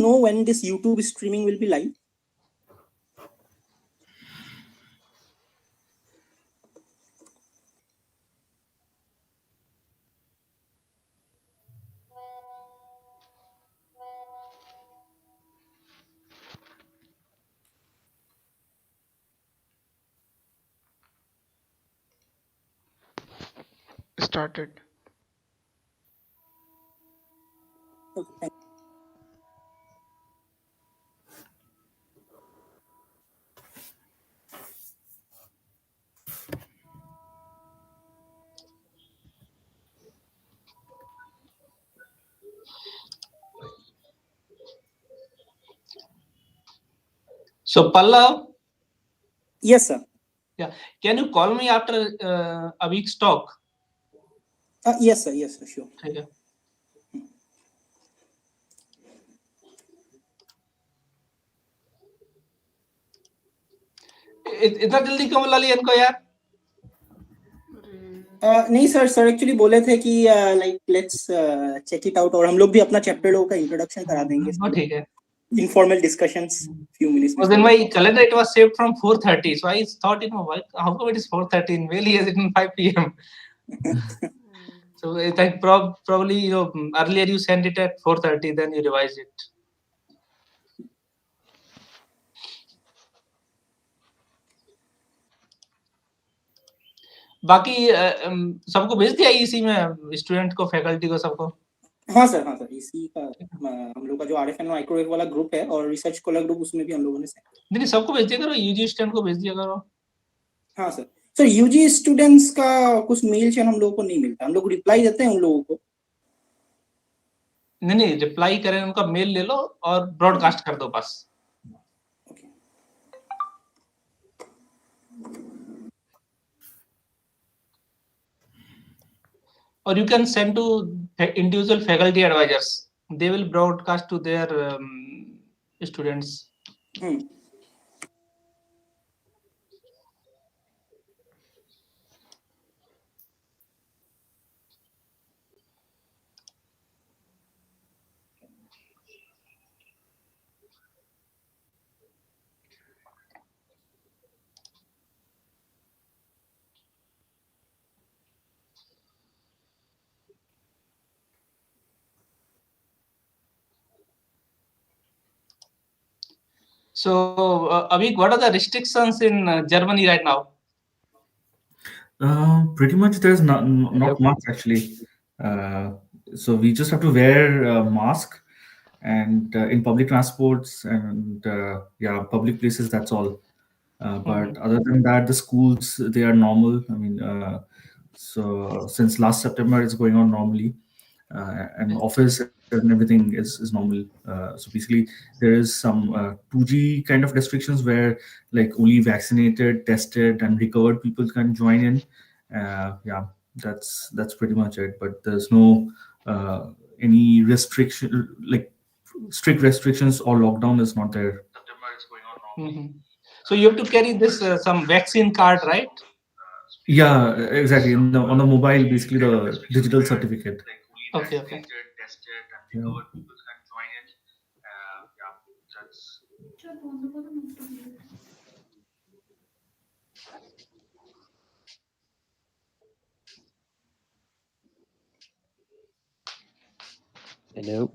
know when this YouTube streaming will be live? Started. Okay. So Pallav, Yes, sir. yeah, can you call me after a week's talk? Yes, sir. Yes, sir. Sure. Okay. इतना जल्दी क्यों बुला लिया इनको यार? नहीं sir, sir actually बोले थे कि like let's check it out, और हम लोग भी अपना चैप्टर लोगों का इंट्रोडक्शन करा देंगे. वो ठीक है. Informal discussions, few minutes. Because in my calendar it was saved from 4:30, so I thought, how come it is 4:30? In Really, is it in 5 p.m.? So I think probably earlier you sent it at 4:30, then you revised it. बाकी सबको भेज दिया इसी में, student को, faculty को, सबको? हाँ सर, हाँ सर, इसी का हम लोग का जो RF एंड माइक्रोवेव वाला ग्रुप है और रिसर्च स्कॉलर ग्रुप, उसमें भी हम लोगों ने नहीं, सबको भेज दिया करो, यूजी स्टूडेंट को भेज दिया करो. हाँ सर. सर यूजी स्टूडेंट्स का कुछ मेल चैन हम लोगों को नहीं मिलता, हम लोग रिप्लाई देते हैं उन लोगों को. नहीं, रिप्लाई करें, उनका मेल ले लो और ब्रॉडकास्ट कर दो बस. Or you can send to individual faculty advisors. They will broadcast to their students. So, Avik, what are the restrictions in Germany right now? Pretty much there's not much actually. So we just have to wear a mask and in public transports and public places, that's all. But other than that, the schools, they are normal. I mean, so since last September, it's going on normally. And office and everything is normal. So basically, there is some 2G kind of restrictions where like only vaccinated, tested, and recovered people can join in. That's pretty much it. But there's no any restriction, like strict restrictions or lockdown is not there. So you have to carry this some vaccine card, right? Yeah, exactly. On the mobile, basically the digital certificate. Okay. Yeah. Hello.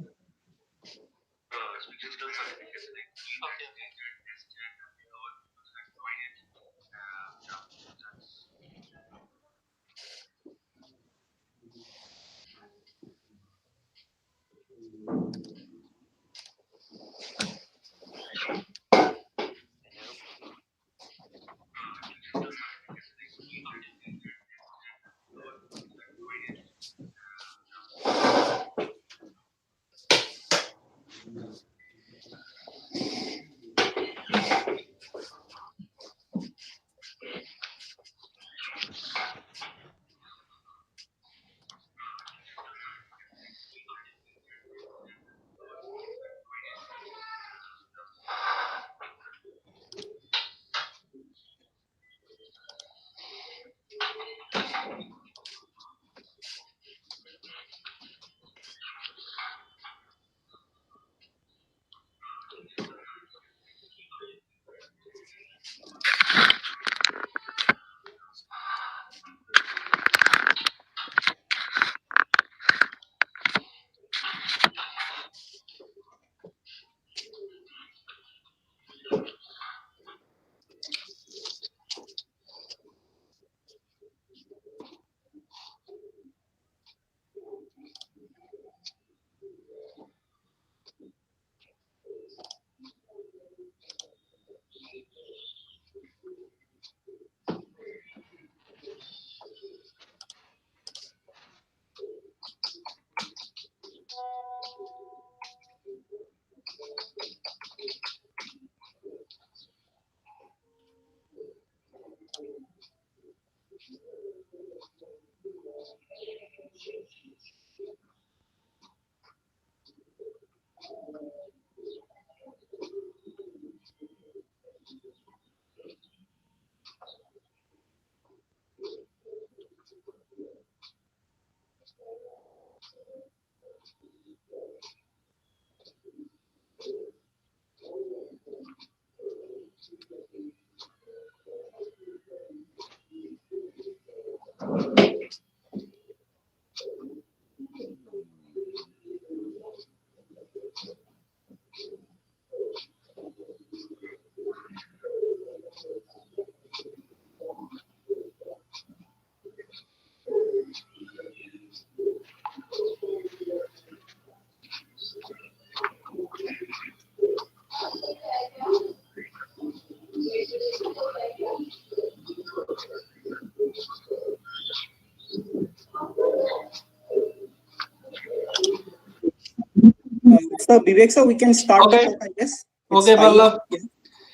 So Vivek sir, we can start Okay. the talk, I guess. Okay, Vallabh. Yeah.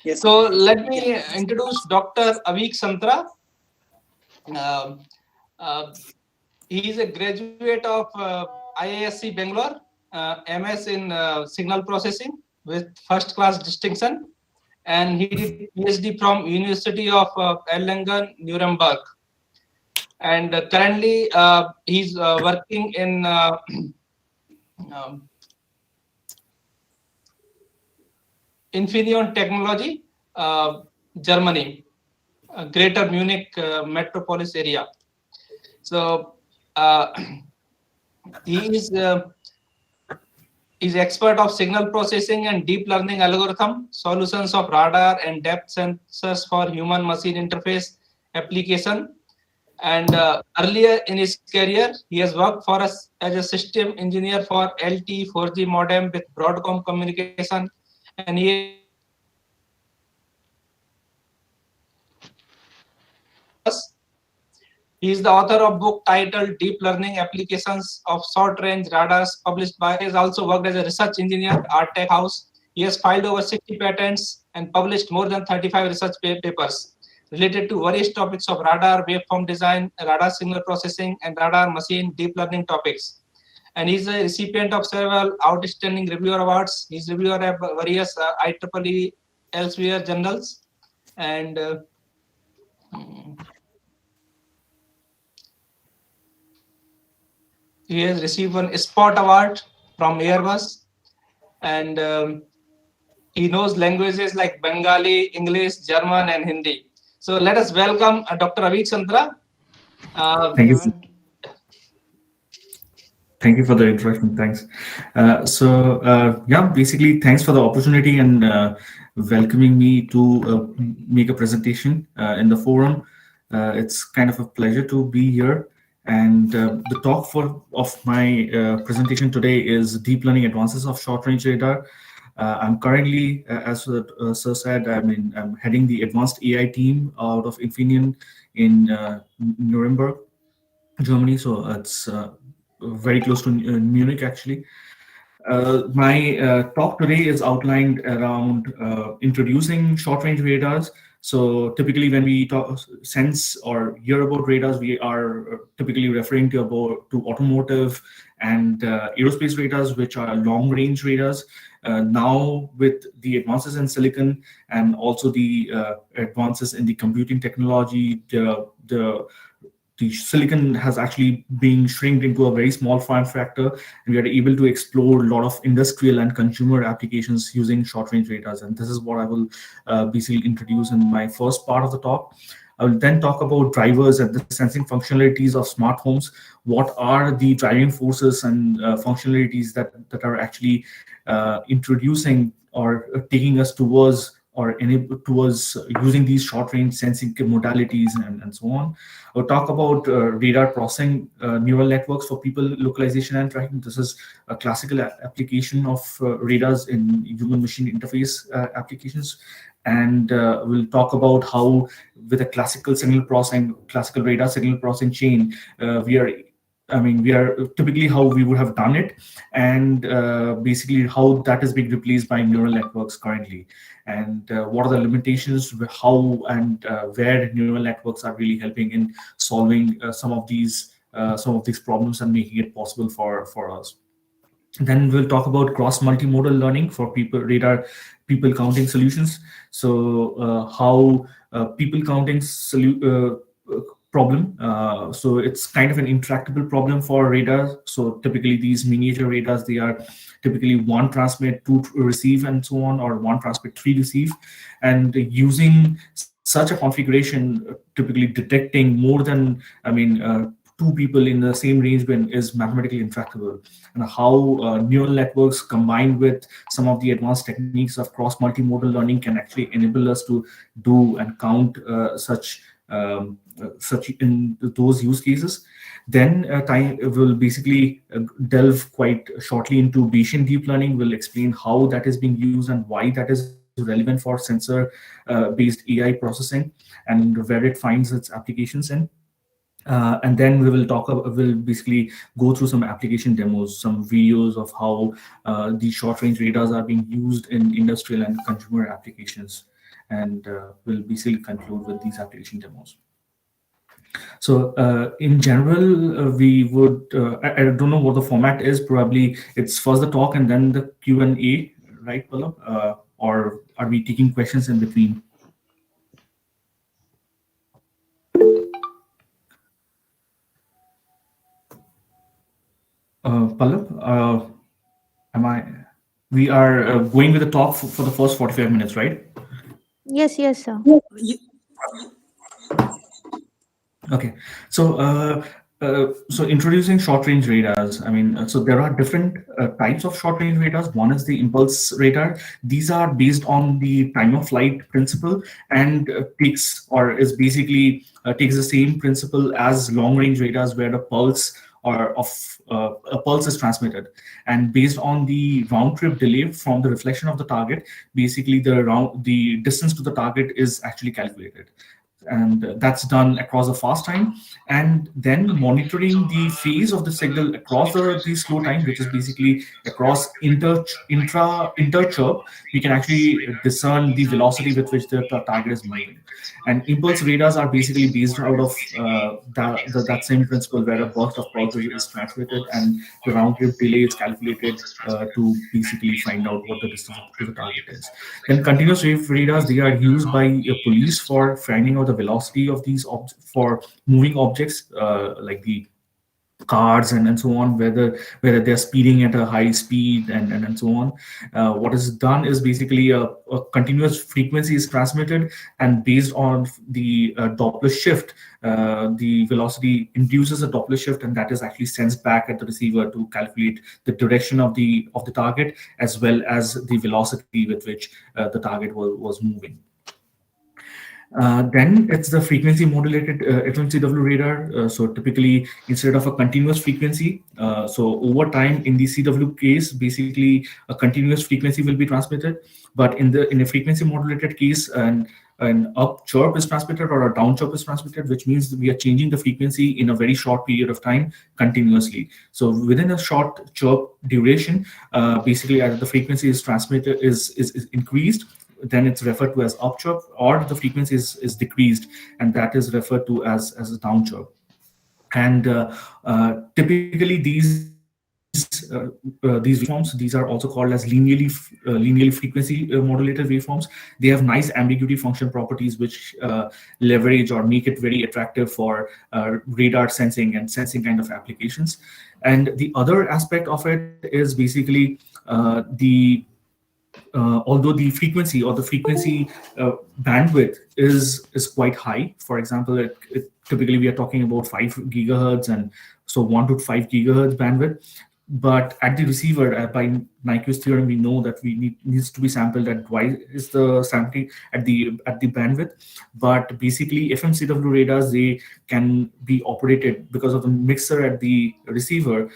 Yes. So let me introduce Dr. Ravi Chandra. He is a graduate of IISc Bangalore, MS in signal processing with first class distinction, and he did PhD from University of Erlangen, Nuremberg. And currently he's working in Infineon Technology, Germany, Greater Munich metropolis area. So he is expert of signal processing and deep learning algorithm, solutions of radar and depth sensors for human-machine interface application. And earlier in his career, he has worked for us as a system engineer for LTE 4G modem with Broadcom Communication, and he has he is the author of book titled Deep Learning Applications of Short Range Radars, published by. He has also worked as a research engineer at Art Tech House. He has filed over 60 patents and published more than 35 research papers related to various topics of radar, waveform design, radar signal processing, and radar machine deep learning topics. And he's a recipient of several outstanding reviewer awards. He's reviewer of various IEEE elsewhere journals, and he has received one Spot Award from Airbus, and he knows languages like Bengali, English, German, and Hindi. So let us welcome Dr. Ravi Chandra. Thank you. Thank you for the introduction. Thanks. Yeah, basically, thanks for the opportunity and welcoming me to make a presentation in the forum. It's kind of a pleasure to be here. And the talk of my presentation today is Deep Learning Advances of Short Range Radar. I'm currently, as Sir said, I'm heading the advanced AI team out of Infineon in Nuremberg, Germany. So it's very close to Munich, actually. My talk today is outlined around introducing short-range radars. So typically when we talk sense or hear about radars, we are typically referring to automotive and aerospace radars, which are long-range radars. Now with the advances in silicon and also the advances in the computing technology, the silicon has actually been shrinked into a very small form factor, and we are able to explore a lot of industrial and consumer applications using short-range radars. And this is what I will basically introduce in my first part of the talk. I will then talk about drivers and the sensing functionalities of smart homes. What are the driving forces and functionalities that are actually introducing or taking us towards using these short-range sensing modalities and so on. I'll talk about radar processing neural networks for people localization and tracking. This is a classical application of radars in human-machine interface applications. And we'll talk about how, with a classical radar signal processing chain, we are typically how we would have done it, and basically how that is being replaced by neural networks currently, and what are the limitations, how and where neural networks are really helping in solving some of these problems and making it possible for us. Then we'll talk about cross-multimodal learning for people counting solutions. So how people counting problem. So it's kind of an intractable problem for radars. So typically these miniature radars, they are typically one transmit, two receive, and so on, or one transmit, three receive. And using such a configuration, typically detecting more than, two people in the same range band is mathematically intractable. And how neural networks combined with some of the advanced techniques of cross-multimodal learning can actually enable us to do and count such in those use cases. Then time will basically delve quite shortly into Bayesian deep learning. Will explain how that is being used and why that is relevant for sensor based AI processing and where it finds its applications in. And then we will we'll basically go through some application demos, some videos of how these short-range radars are being used in industrial and consumer applications. And we'll basically conclude with these application demos. So in general, we would, I don't know what the format is. Probably it's first the talk and then the Q&A, right, Pallab? Or are we taking questions in between? Pallab, we are going with the talk for the first 45 minutes, right? Yes, yes, sir. Okay, so so introducing short-range radars. I mean, so there are different types of short-range radars. One is the impulse radar. These are based on the time of flight principle and is basically takes the same principle as long-range radars, where the pulse or of a pulse is transmitted, and based on the round trip delay from the reflection of the target, basically the distance to the target is actually calculated, and that's done across a fast time, and then monitoring the phase of the signal across the slow time, which is basically across inter chirp. We can actually discern the velocity with which the target is moving. And impulse radars are basically based out of that same principle, where a burst of pulses is transmitted and the round trip delay is calculated to basically find out what the distance to the target is. Then continuous wave radars, they are used by police for finding out the velocity of these for moving objects, like the cars and so on, whether they're speeding at a high speed and so on. What is done is basically a continuous frequency is transmitted, and based on the Doppler shift, the velocity induces a Doppler shift, and that is actually sent back at the receiver to calculate the direction of the target, as well as the velocity with which the target was moving. Then it's the frequency modulated FMCW radar. So typically, instead of a continuous frequency, so over time in the CW case, basically a continuous frequency will be transmitted. But in a frequency modulated case, an up chirp is transmitted or a down chirp is transmitted, which means we are changing the frequency in a very short period of time continuously. So within a short chirp duration, basically as the frequency is transmitted is increased, then it's referred to as up chirp, or the frequency is decreased, and that is referred to as a down chirp. And typically these waveforms, these are also called as linearly frequency modulated waveforms. They have nice ambiguity function properties, which leverage or make it very attractive for radar sensing and sensing kind of applications. And the other aspect of it is basically although the frequency bandwidth is quite high. For example, typically we are talking about 5 gigahertz, and so 1 to 5 gigahertz bandwidth. But at the receiver, by Nyquist's theorem, we know that needs to be sampled at twice is the sampling at the bandwidth. But basically, FMCW radars, they can be operated because of the mixer at the receiver.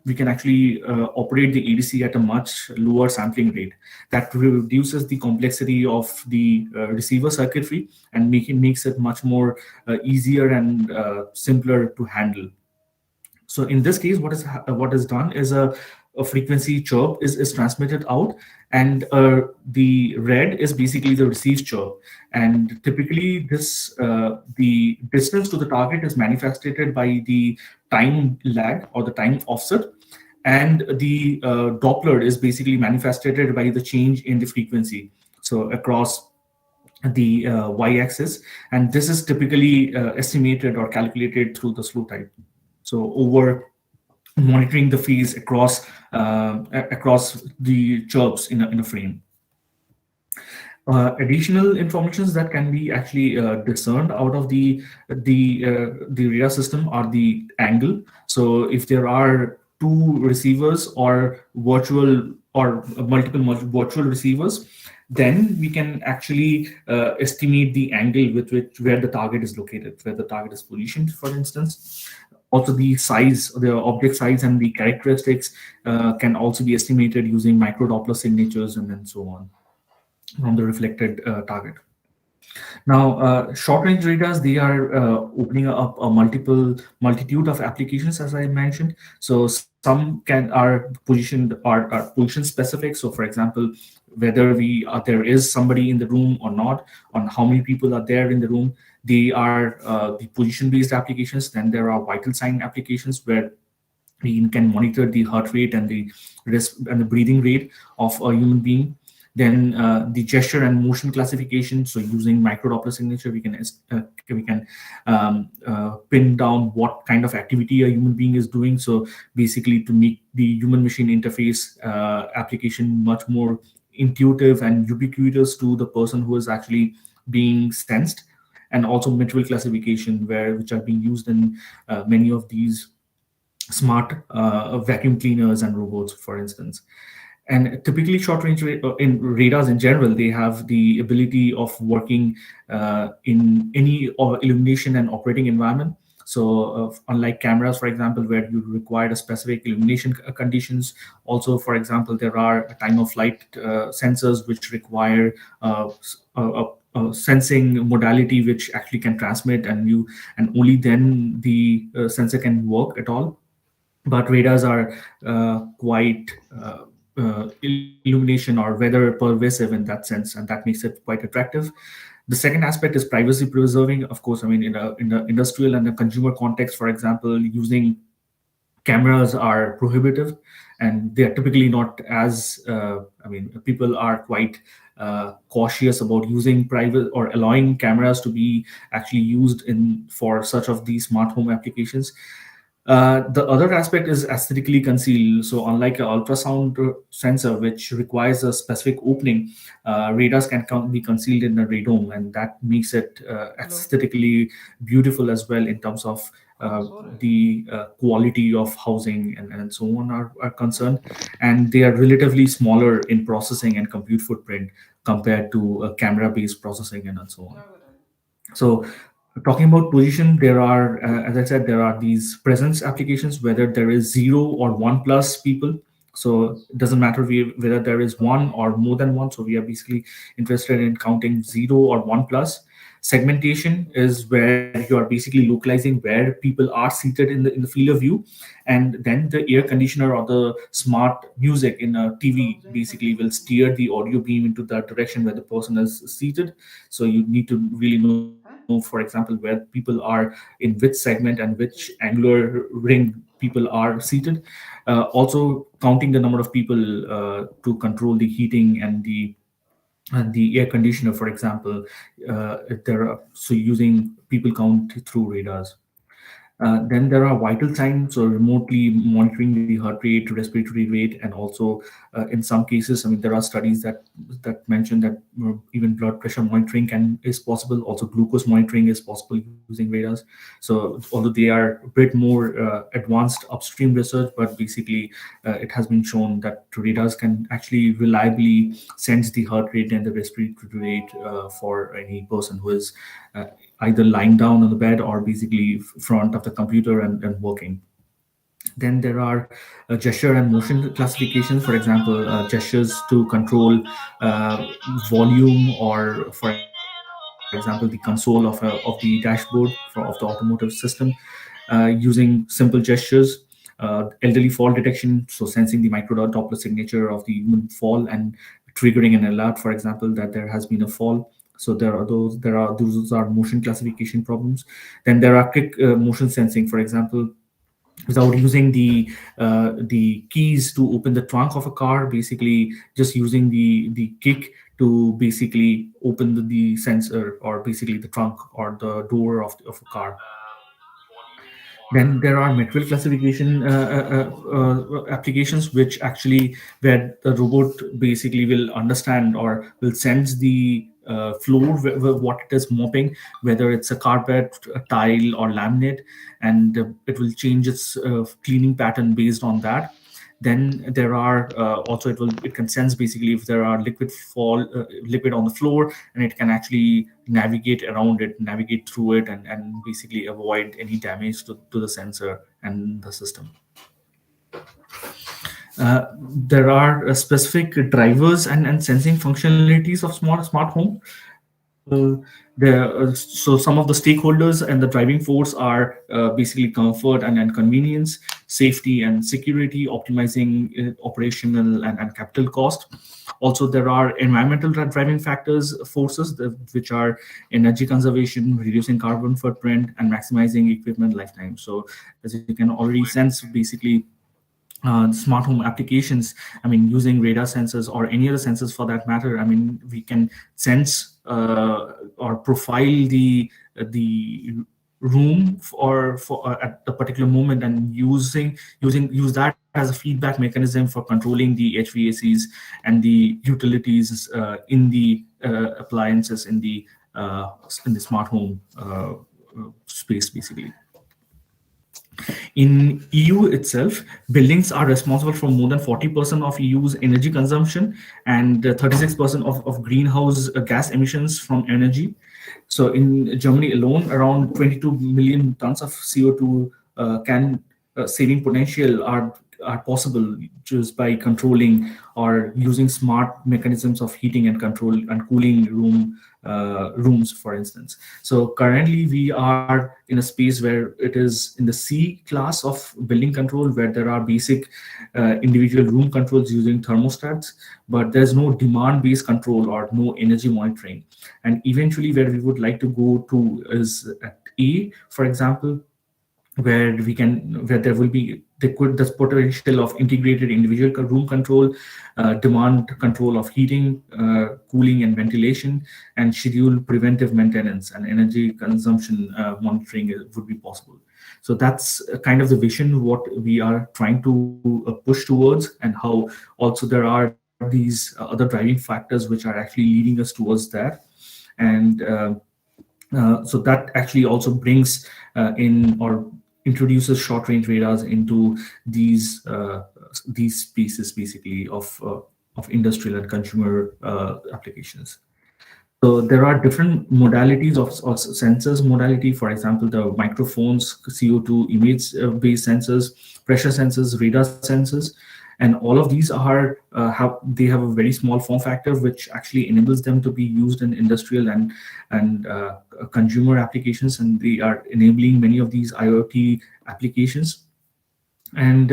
We can actually operate the ADC at a much lower sampling rate. That reduces the complexity of the receiver circuitry and makes it much more easier and simpler to handle. So in this case, what is done is a frequency chirp is transmitted out, and the red is basically the received chirp. And typically the distance to the target is manifested by the time lag or the time offset, and the Doppler is basically manifested by the change in the frequency, so across the y-axis, and this is typically estimated or calculated through the slew type. So over monitoring the phase across the chirps in a frame. Additional informations that can be actually discerned out of the radar system are the angle. So if there are two receivers or multiple virtual receivers, then we can actually estimate the angle with where the target is located, where the target is positioned, for instance. Also, the size, the object size, and the characteristics can also be estimated using micro Doppler signatures and then so on from the reflected target. Now, short-range radars, they are opening up a multitude of applications, as I mentioned. So some are position specific. So, for example, whether there is somebody in the room or not, on how many people are there in the room, they are the position-based applications. Then there are vital sign applications where we can monitor the heart rate and the and the breathing rate of a human being. Then the gesture and motion classification. So using micro Doppler signature, we can pin down what kind of activity a human being is doing. So basically, to make the human machine interface application much more intuitive and ubiquitous to the person who is actually being sensed. And also material classification, which are being used in many of these smart vacuum cleaners and robots, for instance. And typically, short range in radars in general, they have the ability of working in any illumination and operating environment. So, unlike cameras, for example, where you require a specific illumination conditions, also, for example, there are time of flight sensors which require a sensing modality which actually can transmit, and only then the sensor can work at all. But radars are quite illumination or weather pervasive in that sense, and that makes it quite attractive. The second aspect is privacy preserving. Of course, I mean, in the industrial and the consumer context, for example, using cameras are prohibitive, and they are typically not as I mean, people are quite cautious about using private or allowing cameras to be actually used in for such of these smart home applications. The other aspect is aesthetically concealed. So, unlike an ultrasound sensor, which requires a specific opening, radars can be concealed in a radome, and that makes it aesthetically beautiful as well in terms of the quality of housing and so on are concerned. And they are relatively smaller in processing and compute footprint compared to camera-based processing and so on. So, talking about position, there are, as I said, there are these presence applications, whether there is 0 or 1+ people. So it doesn't matter whether there is one or more than one. So we are basically interested in counting 0 or 1+. Segmentation is where you are basically localizing where people are seated in the field of view, and then the air conditioner or the smart music in a TV basically will steer the audio beam into the direction where the person is seated. So you need to really know, for example, where people are in which segment and which angular ring people are seated. Also counting the number of people to control the heating and the air conditioner, for example, if there are, so using people count through radars. Then there are vital signs, so remotely monitoring the heart rate, respiratory rate, and also in some cases, I mean, there are studies that mention that even blood pressure monitoring is possible. Also, glucose monitoring is possible using radars. So, although they are a bit more advanced upstream research, but basically, it has been shown that radars can actually reliably sense the heart rate and the respiratory rate for any person who is uh, either lying down on the bed or basically front of the computer and working. Then there are gesture and motion classifications. For example, gestures to control volume, or for example, the console of the dashboard of the automotive system, using simple gestures. Elderly fall detection, so sensing the micro Doppler signature of the human fall and triggering an alert, for example, that there has been a fall. So those are motion classification problems. Then there are quick motion sensing, for example, without using the keys to open the trunk of a car, basically just using the kick to basically open the sensor, or basically the trunk or the door of a car. Then there are material classification applications, which actually, where the robot basically will understand or will sense the floor, what it is mopping, whether it's a carpet, a tile, or laminate, and it will change its cleaning pattern based on that. Then there are also, it can sense basically if there are liquid on the floor, and it can actually navigate around it, navigate through it, and basically avoid any damage to the sensor and the system. There are specific drivers and sensing functionalities of smart home. So some of the stakeholders and the driving force are basically comfort and convenience, safety and security, optimizing operational and capital cost. Also, there are environmental driving factors, forces, which are energy conservation, reducing carbon footprint, and maximizing equipment lifetime. So as you can already sense, basically smart home applications, I mean, using radar sensors or any other sensors for that matter, I mean, we can sense or profile the room for at the particular moment, and use that as a feedback mechanism for controlling the HVACs and the utilities in the appliances in the smart home space, basically. In EU itself, buildings are responsible for more than 40% of EU's energy consumption and 36% of greenhouse gas emissions from energy. So in Germany alone, around 22 million tons of CO2 can saving potential are possible just by controlling or using smart mechanisms of heating and control and cooling rooms, for instance. So currently we are in a space where it is in the C class of building control, where there are basic individual room controls using thermostats, but there's no demand-based control or no energy monitoring. And eventually where we would like to go to is at A, for example, where there's potential of integrated individual room control, demand control of heating, cooling and ventilation, and scheduled preventive maintenance and energy consumption monitoring would be possible. So that's kind of the vision what we are trying to push towards, and how also there are these other driving factors which are actually leading us towards that. And so that actually also brings in or introduces short-range radars into these spaces, basically of industrial and consumer applications. So there are different modalities of sensors modality. For example, the microphones, CO2 image-based sensors, pressure sensors, radar sensors, and all of these are have a very small form factor, which actually enables them to be used in industrial and consumer applications, and they are enabling many of these IoT applications. And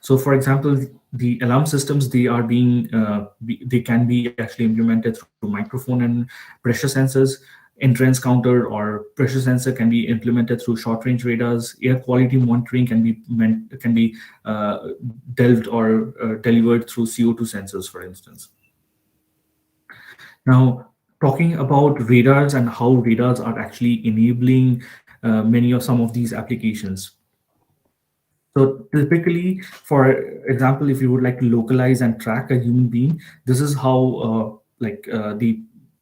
so, for example, the alarm systems, they are they can be actually implemented through microphone and pressure sensors. Entrance counter or pressure sensor can be implemented through short-range radars. Air quality monitoring can be delved or delivered through CO2 sensors, for instance. Now, talking about radars and how radars are actually enabling some of these applications. So typically, for example, if you would like to localize and track a human being, this is how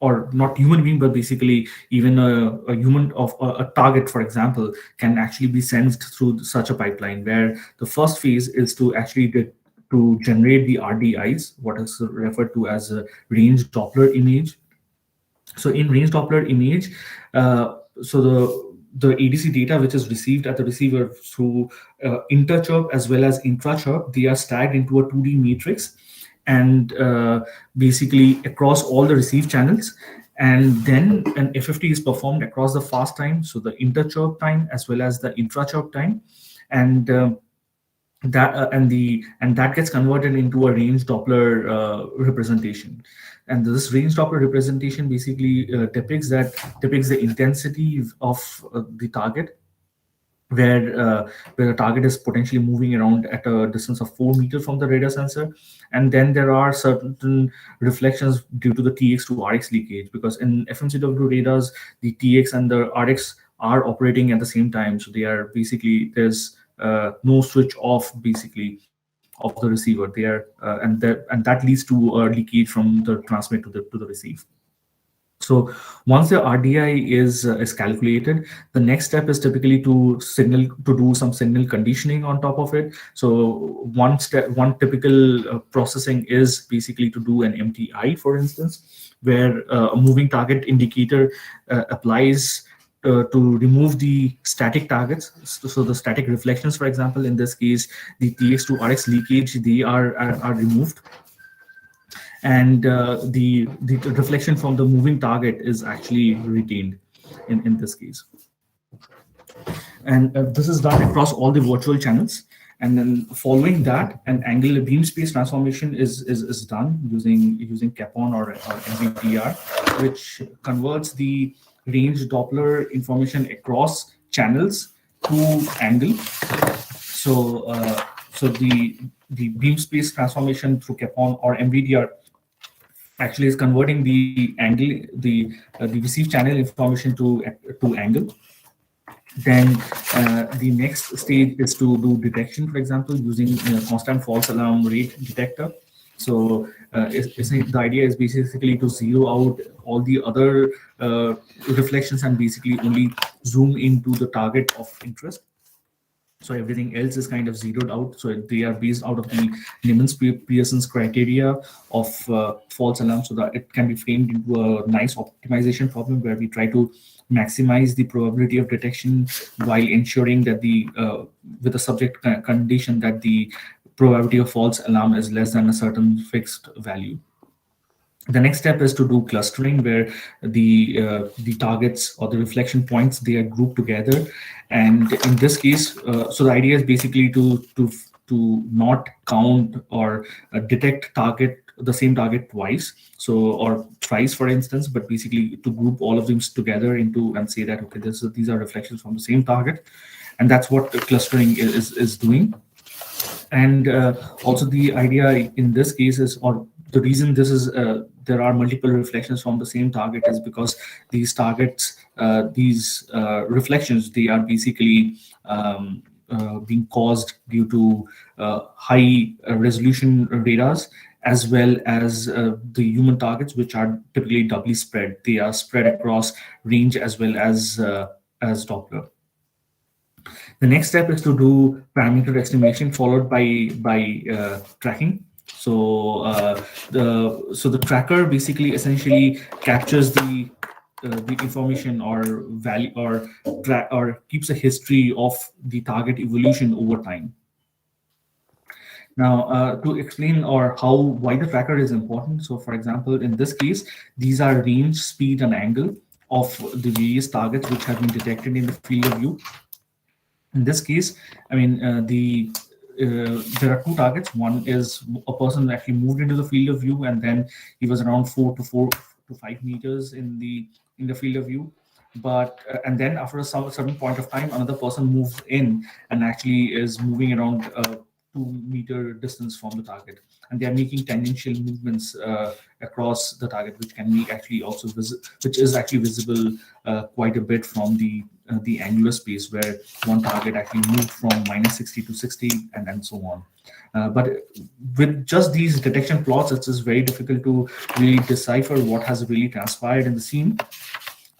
or not human being, but basically even a human of a target, for example, can actually be sensed through such a pipeline, where the first phase is to actually to generate the RDIs, what is referred to as a range-Doppler image. So in range-Doppler image, so the ADC data which is received at the receiver through interchirp as well as intrachirp, they are stacked into a 2D matrix, and basically across all the receive channels. And then an FFT is performed across the fast time, so the interchirp time as well as the intrachirp time, and that gets converted into a range-Doppler representation. And this range-Doppler representation basically depicts the intensity of the target, where the target is potentially moving around at a distance of 4 meters from the radar sensor. And then there are certain reflections due to the TX to RX leakage, because in FMCW radars, the TX and the RX are operating at the same time. So they are basically, there's no switch off basically of the receiver there, and that leads to leakage from the transmit to the receive. So once the RDI is calculated, the next step is typically to do some signal conditioning on top of it. So one typical processing is basically to do an MTI, for instance, where a moving target indicator applies to remove the static targets. So the static reflections, for example, in this case, the TX to RX leakage, they are removed. and the reflection from the moving target is actually retained in this case. And this is done across all the virtual channels. And then following that, an angular beam space transformation is done using Capon or MVDR, which converts the range Doppler information across channels to angle. So so the beam space transformation through Capon or MVDR actually is converting the angle, the received channel information to angle. Then the next stage is to do detection, for example, using constant false alarm rate detector. So the idea is basically to zero out all the other reflections and basically only zoom into the target of interest. So everything else is kind of zeroed out. So they are based out of the Neyman-Pearson's criteria of false alarm, so that it can be framed into a nice optimization problem where we try to maximize the probability of detection while ensuring that with the subject condition that the probability of false alarm is less than a certain fixed value. The next step is to do clustering, where the targets or the reflection points, they are grouped together. And in this case, so the idea is basically to not count or detect the same target twice, so or thrice, for instance, but basically to group all of them together into and say that okay, these are reflections from the same target, and that's what clustering is doing. And also the idea in this case is, or the reason this is there are multiple reflections from the same target is because these targets, these reflections, they are basically being caused due to high resolution radars, as well as the human targets, which are typically doubly spread. They are spread across range as well as Doppler. The next step is to do parameter estimation followed by tracking. So the tracker basically essentially captures the information or value or keeps a history of the target evolution over time. Now, to explain why the tracker is important. So, for example, in this case, these are range, speed, and angle of the various targets which have been detected in the field of view. In this case, I mean, there are two targets. One is a person actually moved into the field of view, and then he was around 4 to 5 meters in the field of view. But and then after a certain point of time, another person moves in and actually is moving around 2-meter distance from the target, and they are making tangential movements across the target, which can be actually also which is actually visible quite a bit from the angular space, where one target actually moved from -60 to 60 and so on. But with just these detection plots, it is very difficult to really decipher what has really transpired in the scene.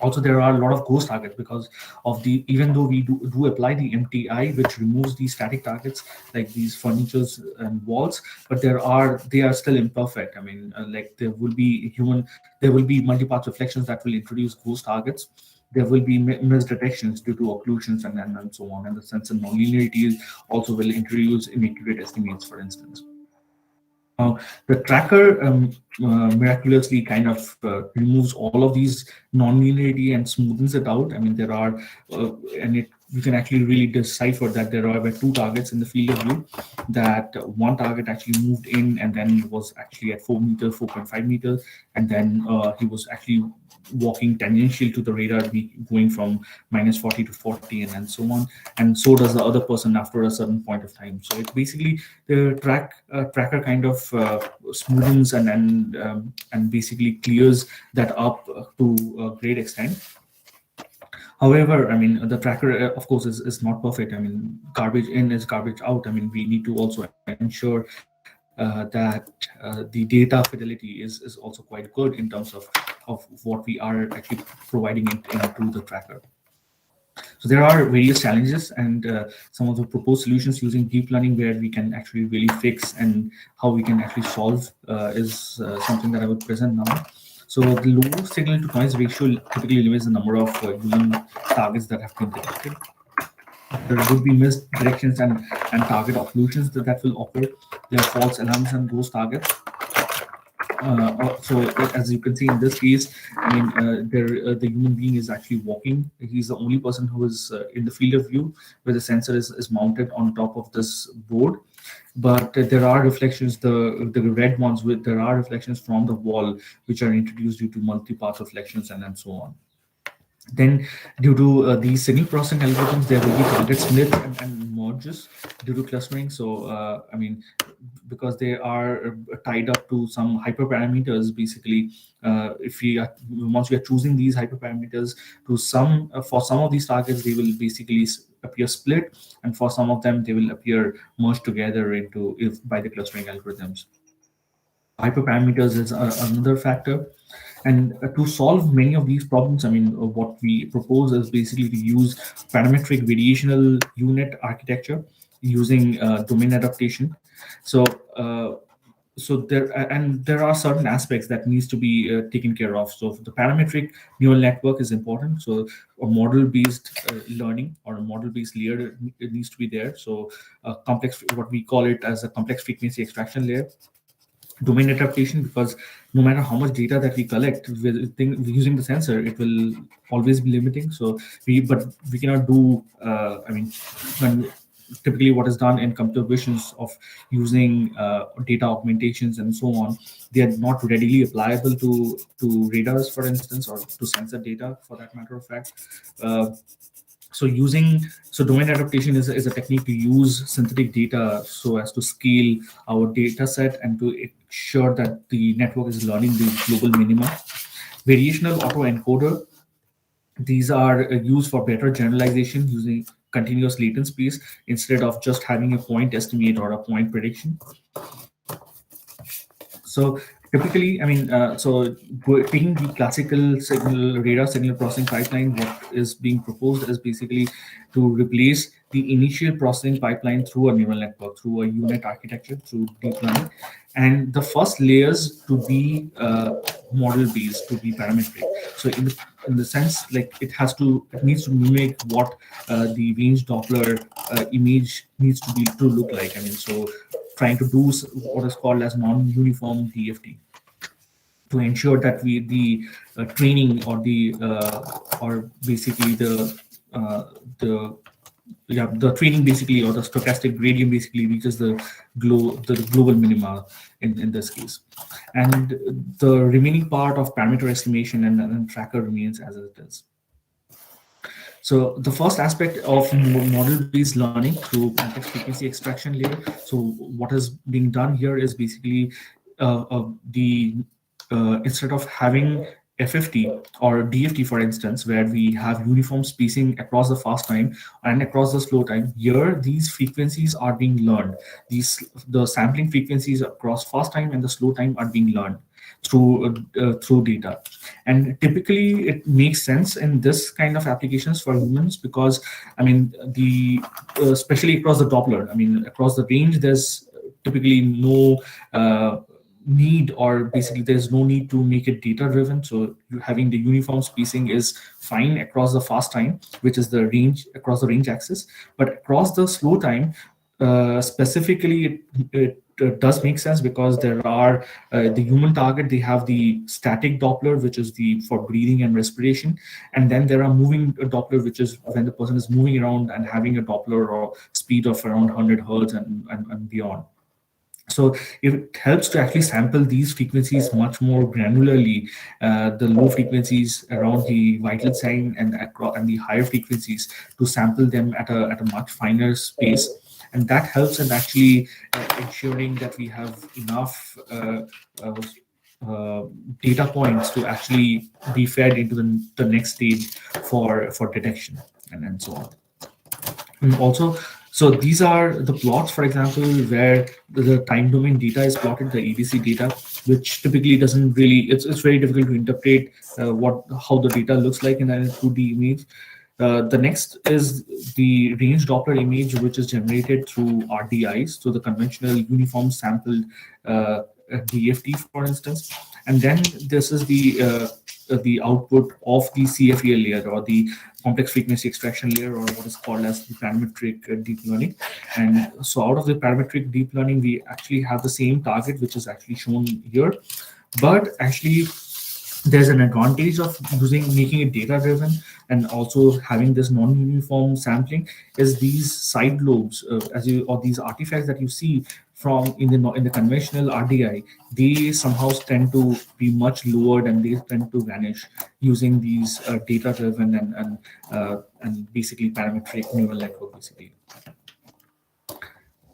Also, there are a lot of ghost targets because of even though we do apply the MTI, which removes these static targets like these furnitures and walls, but they are still imperfect. I mean, like there will be multipath reflections that will introduce ghost targets. There will be misdetections due to occlusions and so on. And the sense of nonlinearity also will introduce inaccurate estimates, for instance. The tracker miraculously kind of removes all of these nonlinearity and smoothens it out. I mean, there are, you can actually really decipher that there were two targets in the field of view, that one target actually moved in and then was actually at 4.5 meters, and then he was actually walking tangential to the radar, going from -40 to 40 and so on, and so does the other person after a certain point of time. So it's basically the tracker kind of smoothens and basically clears that up to a great extent. However, I mean, the tracker, of course, is not perfect. I mean, garbage in is garbage out. I mean, we need to also ensure that the data fidelity is also quite good in terms of what we are actually providing into the tracker. So there are various challenges, and some of the proposed solutions using deep learning where we can actually really fix and how we can actually solve is something that I would present now. So the low signal to noise ratio typically limits the number of human targets that have been detected. There would be misdirections and target occlusions that will occur. There are false alarms and those targets. So as you can see in this case, I mean, the human being is actually walking. He's the only person who is in the field of view where the sensor is mounted on top of this board. But there are reflections, the red ones, with there are reflections from the wall, which are introduced due to multi-path reflections and so on. Then, due to these signal processing algorithms, there will be target split and merges due to clustering. So, I mean, because they are tied up to some hyperparameters, basically, if we are, once we are choosing these hyperparameters to some for some of these targets, they will basically appear split, and for some of them, they will appear merged together into by the clustering algorithms. Hyperparameters is another factor. And to solve many of these problems, I mean, what we propose is basically to use parametric variational unit architecture using domain adaptation. So, there are certain aspects that needs to be taken care of. So the parametric neural network is important. So a model-based learning or a model-based layer, it needs to be there. So complex, what we call it as a complex frequency extraction layer. Domain adaptation, because no matter how much data that we collect using the sensor, it will always be limiting. So but we cannot do, I mean, when typically what is done in computer visions of using data augmentations and so on, they are not readily applicable to radars, for instance, or to sensor data, for that matter of fact. So domain adaptation is a technique to use synthetic data so as to scale our data set and to ensure that the network is learning the global minima. Variational autoencoder, these are used for better generalization using continuous latent space instead of just having a point estimate or a point prediction. So typically, I mean, taking the classical radar signal processing pipeline, what is being proposed is basically to replace the initial processing pipeline through a neural network, through a unit architecture, through deep learning, and the first layers to be model-based, to be parametric. So in the sense, like it needs to mimic what the range-Doppler image needs to look like. I mean, so trying to do what is called as non-uniform DFT to ensure that the training or basically the training basically, or the stochastic gradient basically reaches the global minima in this case, and the remaining part of parameter estimation and tracker remains as it is. So the first aspect of model-based learning through complex frequency extraction layer. So what is being done here is basically instead of having FFT or DFT, for instance, where we have uniform spacing across the fast time and across the slow time, here these frequencies are being learned. The sampling frequencies across fast time and the slow time are being learned through data. And typically it makes sense in this kind of applications for humans, because I mean especially across the Doppler, I mean across the range, there's typically no need, or basically there's no need to make it data driven. So having the uniform spacing is fine across the fast time, which is the range, across the range axis. But across the slow time, specifically it does make sense, because there are the human target, they have the static Doppler, which is for breathing and respiration, and then there are moving Doppler, which is when the person is moving around and having a Doppler or speed of around 100 hertz and beyond. So it helps to actually sample these frequencies much more granularly, the low frequencies around the vital sign and the higher frequencies, to sample them at a much finer space. And that helps in actually ensuring that we have enough data points to actually be fed into the next stage for detection and so on. And also, so these are the plots, for example, where the time domain data is plotted, the ABC data, which typically doesn't really, it's very difficult to interpret how the data looks like in a 2D image. The next is the range Doppler image, which is generated through RDIs, so the conventional uniform sampled DFT, for instance. And then this is the output of the CFEL layer, or the complex frequency extraction layer, or what is called as the parametric deep learning. And so out of the parametric deep learning, we actually have the same target, which is actually shown here. But actually, there's an advantage of making it data driven and also having this non-uniform sampling is these side lobes or these artifacts that you see from in the conventional RDI, they somehow tend to be much lowered and they tend to vanish using these data driven and basically parametric neural network basically.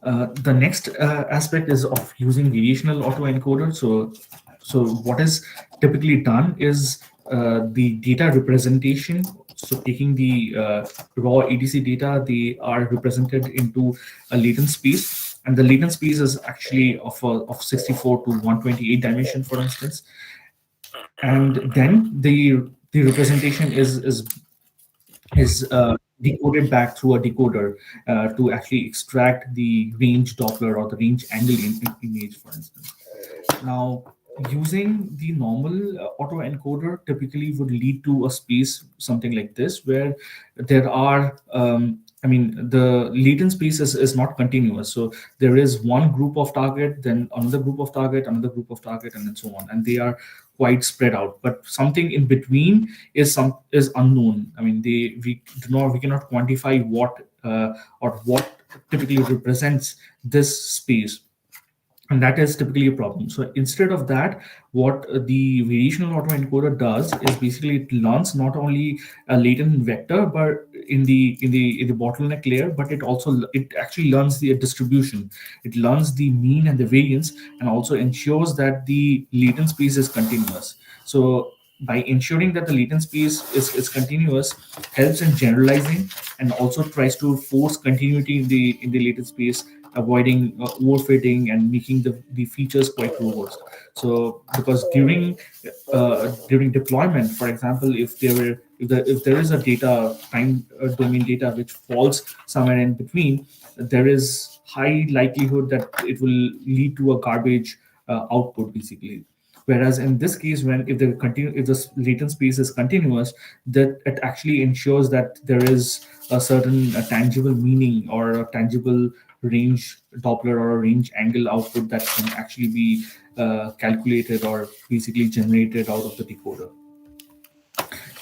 The next aspect is of using variational autoencoder. So what is typically done is the data representation. So taking the raw ADC data, they are represented into a latent space, and the latent space is actually of 64 to 128 dimension, for instance. And then the representation is decoded back through a decoder to actually extract the range-Doppler or the range angle image, for instance. Now, using the normal autoencoder typically would lead to a space something like this, where there are, the latent space is not continuous. So there is one group of target, then another group of target, another group of target, and so on. And they are quite spread out. But something in between is unknown. I mean, we cannot quantify what or what typically represents this space, and that is typically a problem. So instead of that, what the variational autoencoder does is basically it learns not only a latent vector, but in the bottleneck layer, but it actually learns the distribution. It learns the mean and the variance, and also ensures that the latent space is continuous. So by ensuring that the latent space is continuous, helps in generalizing, and also tries to force continuity in the latent space, avoiding overfitting and making the features quite robust. So because during deployment, for example, if there is a data time domain data which falls somewhere in between, there is high likelihood that it will lead to a garbage output basically. Whereas in this case, if the latent space is continuous, that it actually ensures that there is a certain tangible meaning or a tangible range Doppler or a range angle output that can actually be calculated or basically generated out of the decoder.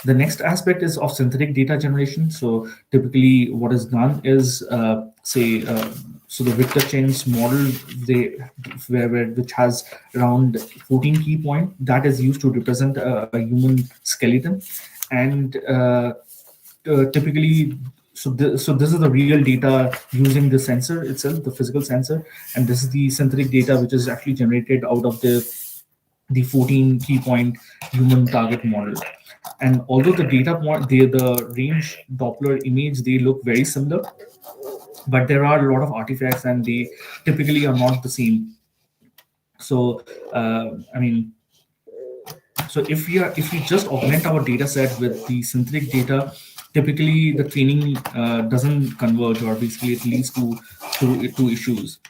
The next aspect is of synthetic data generation. So typically what is done is, so the Victor chains model, which has around 14 key point that is used to represent a human skeleton. And typically, so this is the real data using the sensor itself, the physical sensor, and this is the synthetic data which is actually generated out of the 14 key point human target model. And although the data point, the range Doppler image, they look very similar, but there are a lot of artifacts and they typically are not the same. So so if we just augment our data set with the synthetic data, typically the training doesn't converge, or basically it leads to issues.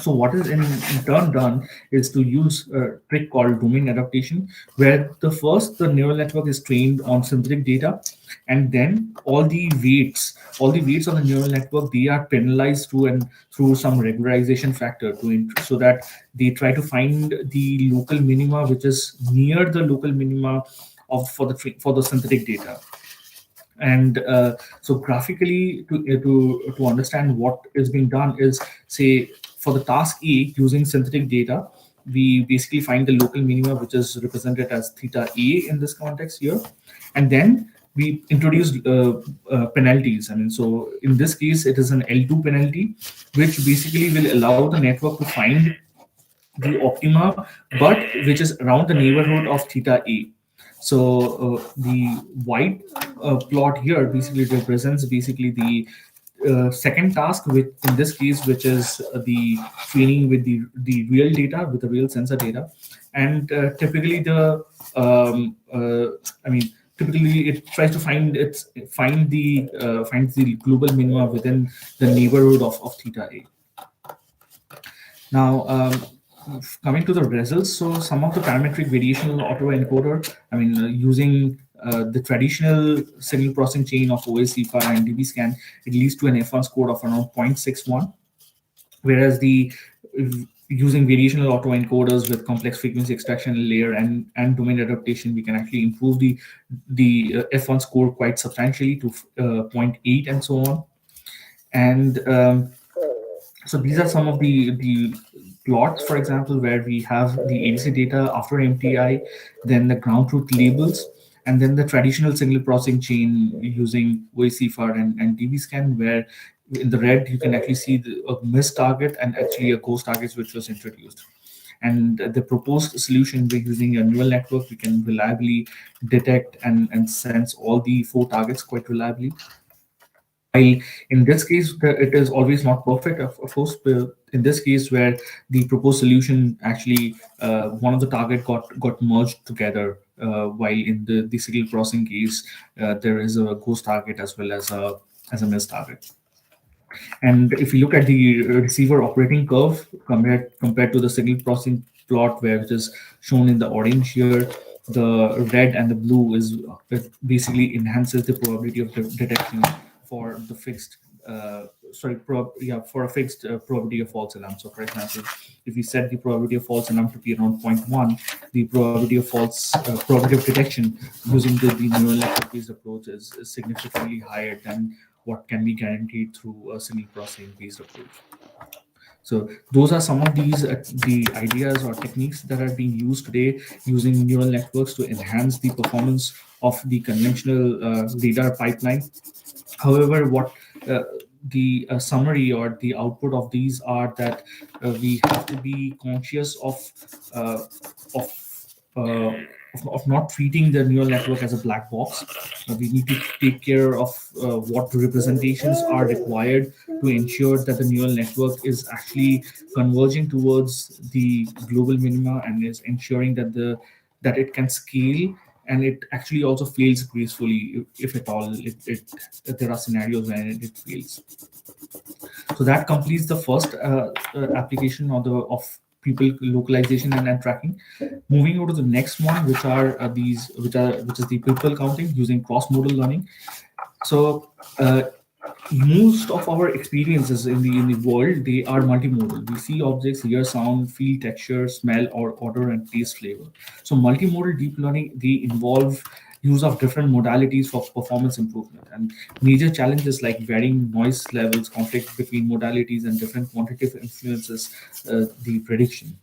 So what is in turn done is to use a trick called domain adaptation, where the neural network is trained on synthetic data, and then all the weights on the neural network, they are penalized through some regularization factor so that they try to find the local minima which is near the local minima for the synthetic data. And so graphically, to understand what is being done is, say, for the task A, using synthetic data, we basically find the local minima, which is represented as theta A in this context here. And then we introduce penalties. I mean, so in this case, it is an L2 penalty, which basically will allow the network to find the optima, but which is around the neighborhood of theta A. So the white plot here basically represents basically the second task, in this case, which is the training with the real data, with the real sensor data. And typically typically it tries to finds the global minima within the neighborhood of theta A. Now, coming to the results, so some of the parametric variational autoencoder, using the traditional signal processing chain of OSCFA and DBSCAN, it leads to an F1 score of around 0.61, whereas using variational autoencoders with complex frequency extraction layer and domain adaptation, we can actually improve the F1 score quite substantially to 0.8 and so on. And so these are some of the plots, for example, where we have the ADC data after MTI, then the ground truth labels, and then the traditional signal processing chain using OACFR and DB-scan, where in the red you can actually see a missed target and actually a ghost target which was introduced. And the proposed solution, we're using a neural network, we can reliably detect and sense all the 4 targets quite reliably. While in this case, it is always not perfect, of course. In this case, where the proposed solution actually one of the target got merged together, while in the signal crossing case, there is a ghost target as well as a missed target. And if you look at the receiver operating curve compared to the signal processing plot, where it is shown in the orange here, the red and the blue is it basically enhances the probability of detection for the fixed for a fixed probability of false alarm. So for example, if we set the probability of false alarm to be around 0.1, the probability of false probability of detection using the neural network based approach is significantly higher than what can be guaranteed through a signal processing based approach. So those are some of these the ideas or techniques that are being used today using neural networks to enhance the performance of the conventional radar pipeline. However, what the summary or the output of these are that we have to be conscious of uh, of not treating the neural network as a black box. We need to take care of what representations are required to ensure that the neural network is actually converging towards the global minima and is ensuring that it can scale, and it actually also fails gracefully if at all if there are scenarios where it fails. So that completes the first application of people localization and tracking. Moving over to the next one, which is the people counting using cross-modal learning. So most of our experiences in the world, they are multimodal. We see objects, hear sound, feel texture, smell, or odor, and taste flavor. So multimodal deep learning, they involve use of different modalities for performance improvement, and major challenges like varying noise levels, conflict between modalities, and different quantitative influences the prediction.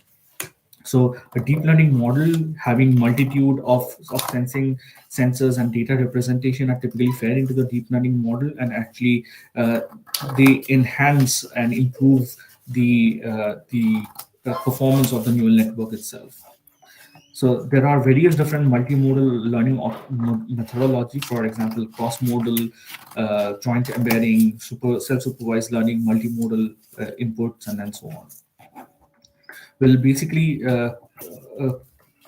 So a deep learning model having multitude of sensing sensors and data representation are typically fed into the deep learning model, and actually they enhance and improve the performance of the neural network itself. So there are various different multimodal learning methodology, for example, cross-modal, joint embedding, self-supervised learning, multimodal inputs, and so on. We'll basically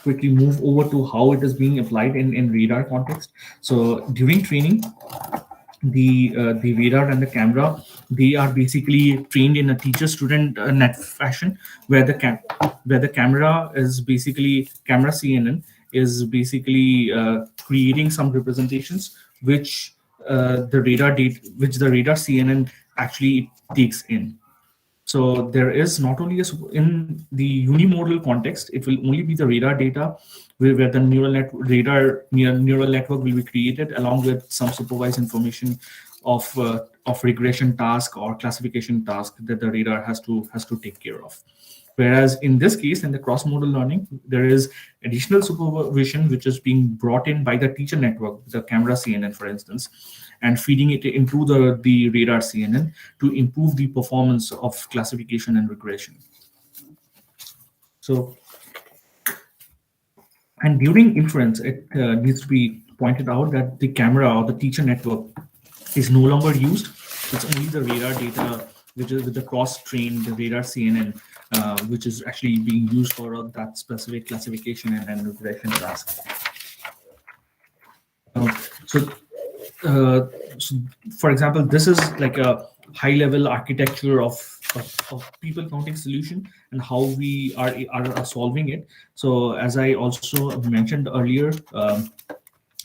quickly move over to how it is being applied in radar context. So during training, the radar and the camera, they are basically trained in a teacher-student net fashion, where the camera is basically camera CNN is basically creating some representations which the radar CNN actually takes in. So there is not only in the unimodal context, it will only be the radar data where the neural network will be created along with some supervised information of regression task or classification task that the radar has to take care of. Whereas in this case, in the cross-modal learning, there is additional supervision which is being brought in by the teacher network, the camera CNN, for instance, and feeding it into the radar CNN to improve the performance of classification and regression. So, and during inference, it needs to be pointed out that the camera or the teacher network is no longer used. It's only the radar data, which is with the cross-trained radar CNN, which is actually being used for that specific classification and regression task. So, for example, this is like a high-level architecture of people counting solution and how we are solving it. So, as I also mentioned earlier,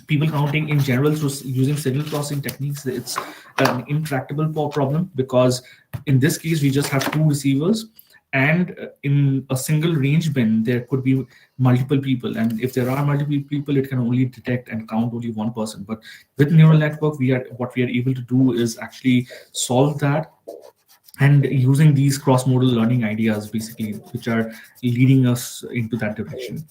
people counting in general, so using signal processing techniques, it's an intractable problem, because in this case we just have two receivers, and in a single range bin there could be multiple people, and if there are multiple people it can only detect and count only one person. But with neural network, what we are able to do is actually solve that, and using these cross-modal learning ideas basically, which are leading us into that direction.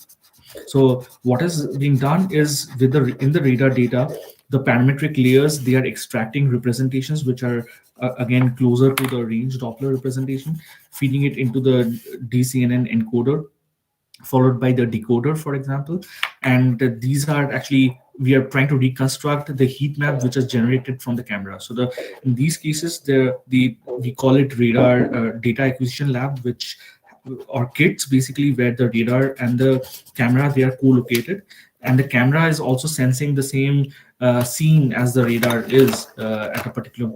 So what is being done is, in the radar data, the parametric layers, they are extracting representations which are again closer to the range Doppler representation, feeding it into the DCNN encoder, followed by the decoder, for example. And these are actually, we are trying to reconstruct the heat map which is generated from the camera. So in these cases, we call it radar data acquisition lab, which or kits basically, where the radar and the camera, they are co-located, and the camera is also sensing the same scene as the radar is at a particular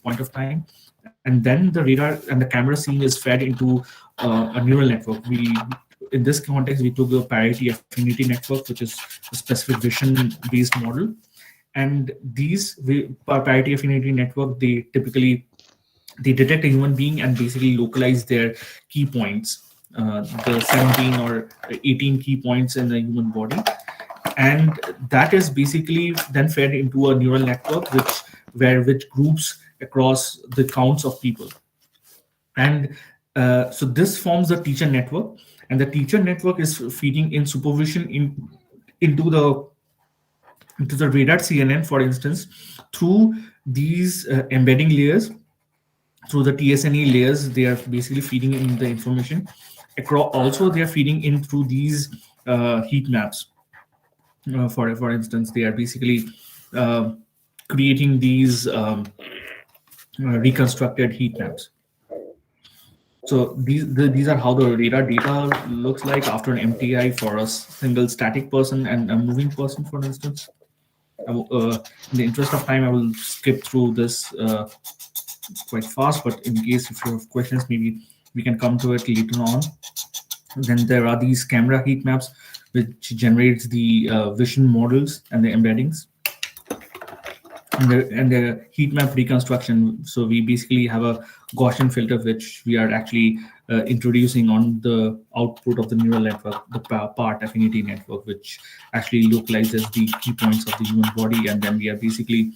point of time. And then the radar and the camera scene is fed into a neural network. In this context, we took the parity affinity network, which is a specific vision based model. And these parity affinity network, they detect a human being and basically localize their key points, the 17 or 18 key points in the human body. And that is basically then fed into a neural network which groups across the counts of people. And so this forms the teacher network, and the teacher network is feeding in supervision into the radar CNN, for instance, through these embedding layers, through the TSNE layers. They are basically feeding in the information across. Also, they are feeding in through these heat maps. For instance, they are basically creating these reconstructed heat maps. So these are how the radar data looks like after an MTI for a single static person and a moving person, for instance. In the interest of time, I will skip through this quite fast, but in case if you have questions, maybe we can come to it later on. Then there are these camera heat maps, which generates the vision models and the embeddings. And the heat map reconstruction. So we basically have a Gaussian filter, which we are actually introducing on the output of the neural network, the part affinity network, which actually localizes the key points of the human body. And then we are basically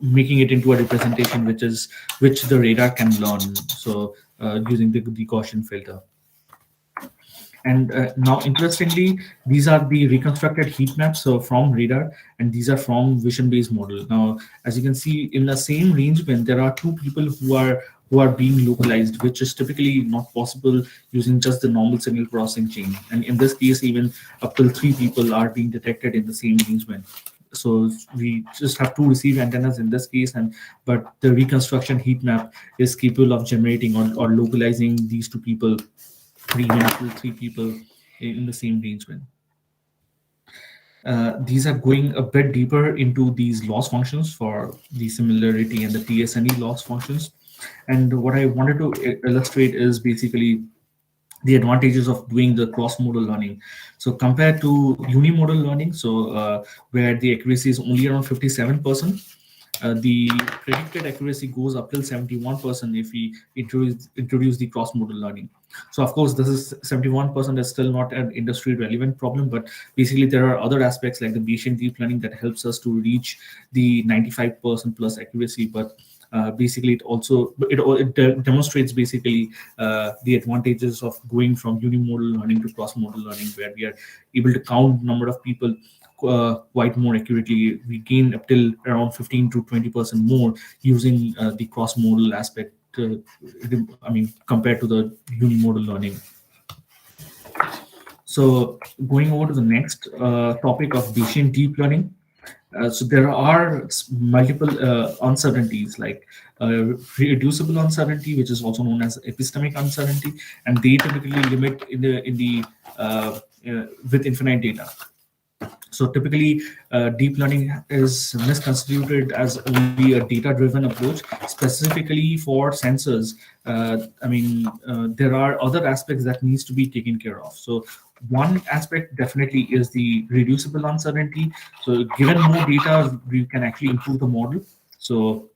making it into a representation which the radar can learn. So using the Gaussian filter. And now, interestingly, these are the reconstructed heat maps from radar, and these are from vision-based model. Now, as you can see, in the same range bin, there are two people who are being localized, which is typically not possible using just the normal signal processing chain. And in this case, even up till 3 people are being detected in the same range bin. So we just have 2 receive antennas in this case, but the reconstruction heat map is capable of generating or localizing these 2 people, or even up to 3 people in the same range bin. These are going a bit deeper into these loss functions for the similarity and the TSNE loss functions. And what I wanted to illustrate is basically the advantages of doing the cross-modal learning. So compared to unimodal learning, where the accuracy is only around 57%, the predicted accuracy goes up till 71% if we introduce the cross-modal learning. So of course, this is 71% is still not an industry relevant problem, but basically there are other aspects like the Bayesian deep learning that helps us to reach the 95% plus accuracy. But basically it demonstrates basically the advantages of going from unimodal learning to cross-modal learning, where we are able to count number of people quite more accurately. We gain up till around 15 to 20% more using the cross-modal aspect, compared to the unimodal learning. So going over to the next topic of Bayesian deep learning. So there are multiple uncertainties, like reducible uncertainty, which is also known as epistemic uncertainty, and they typically limit with infinite data. So typically, deep learning is misconstituted as only a data-driven approach, specifically for sensors. There are other aspects that needs to be taken care of. So one aspect definitely is the reducible uncertainty. So given more data, we can actually improve the model. So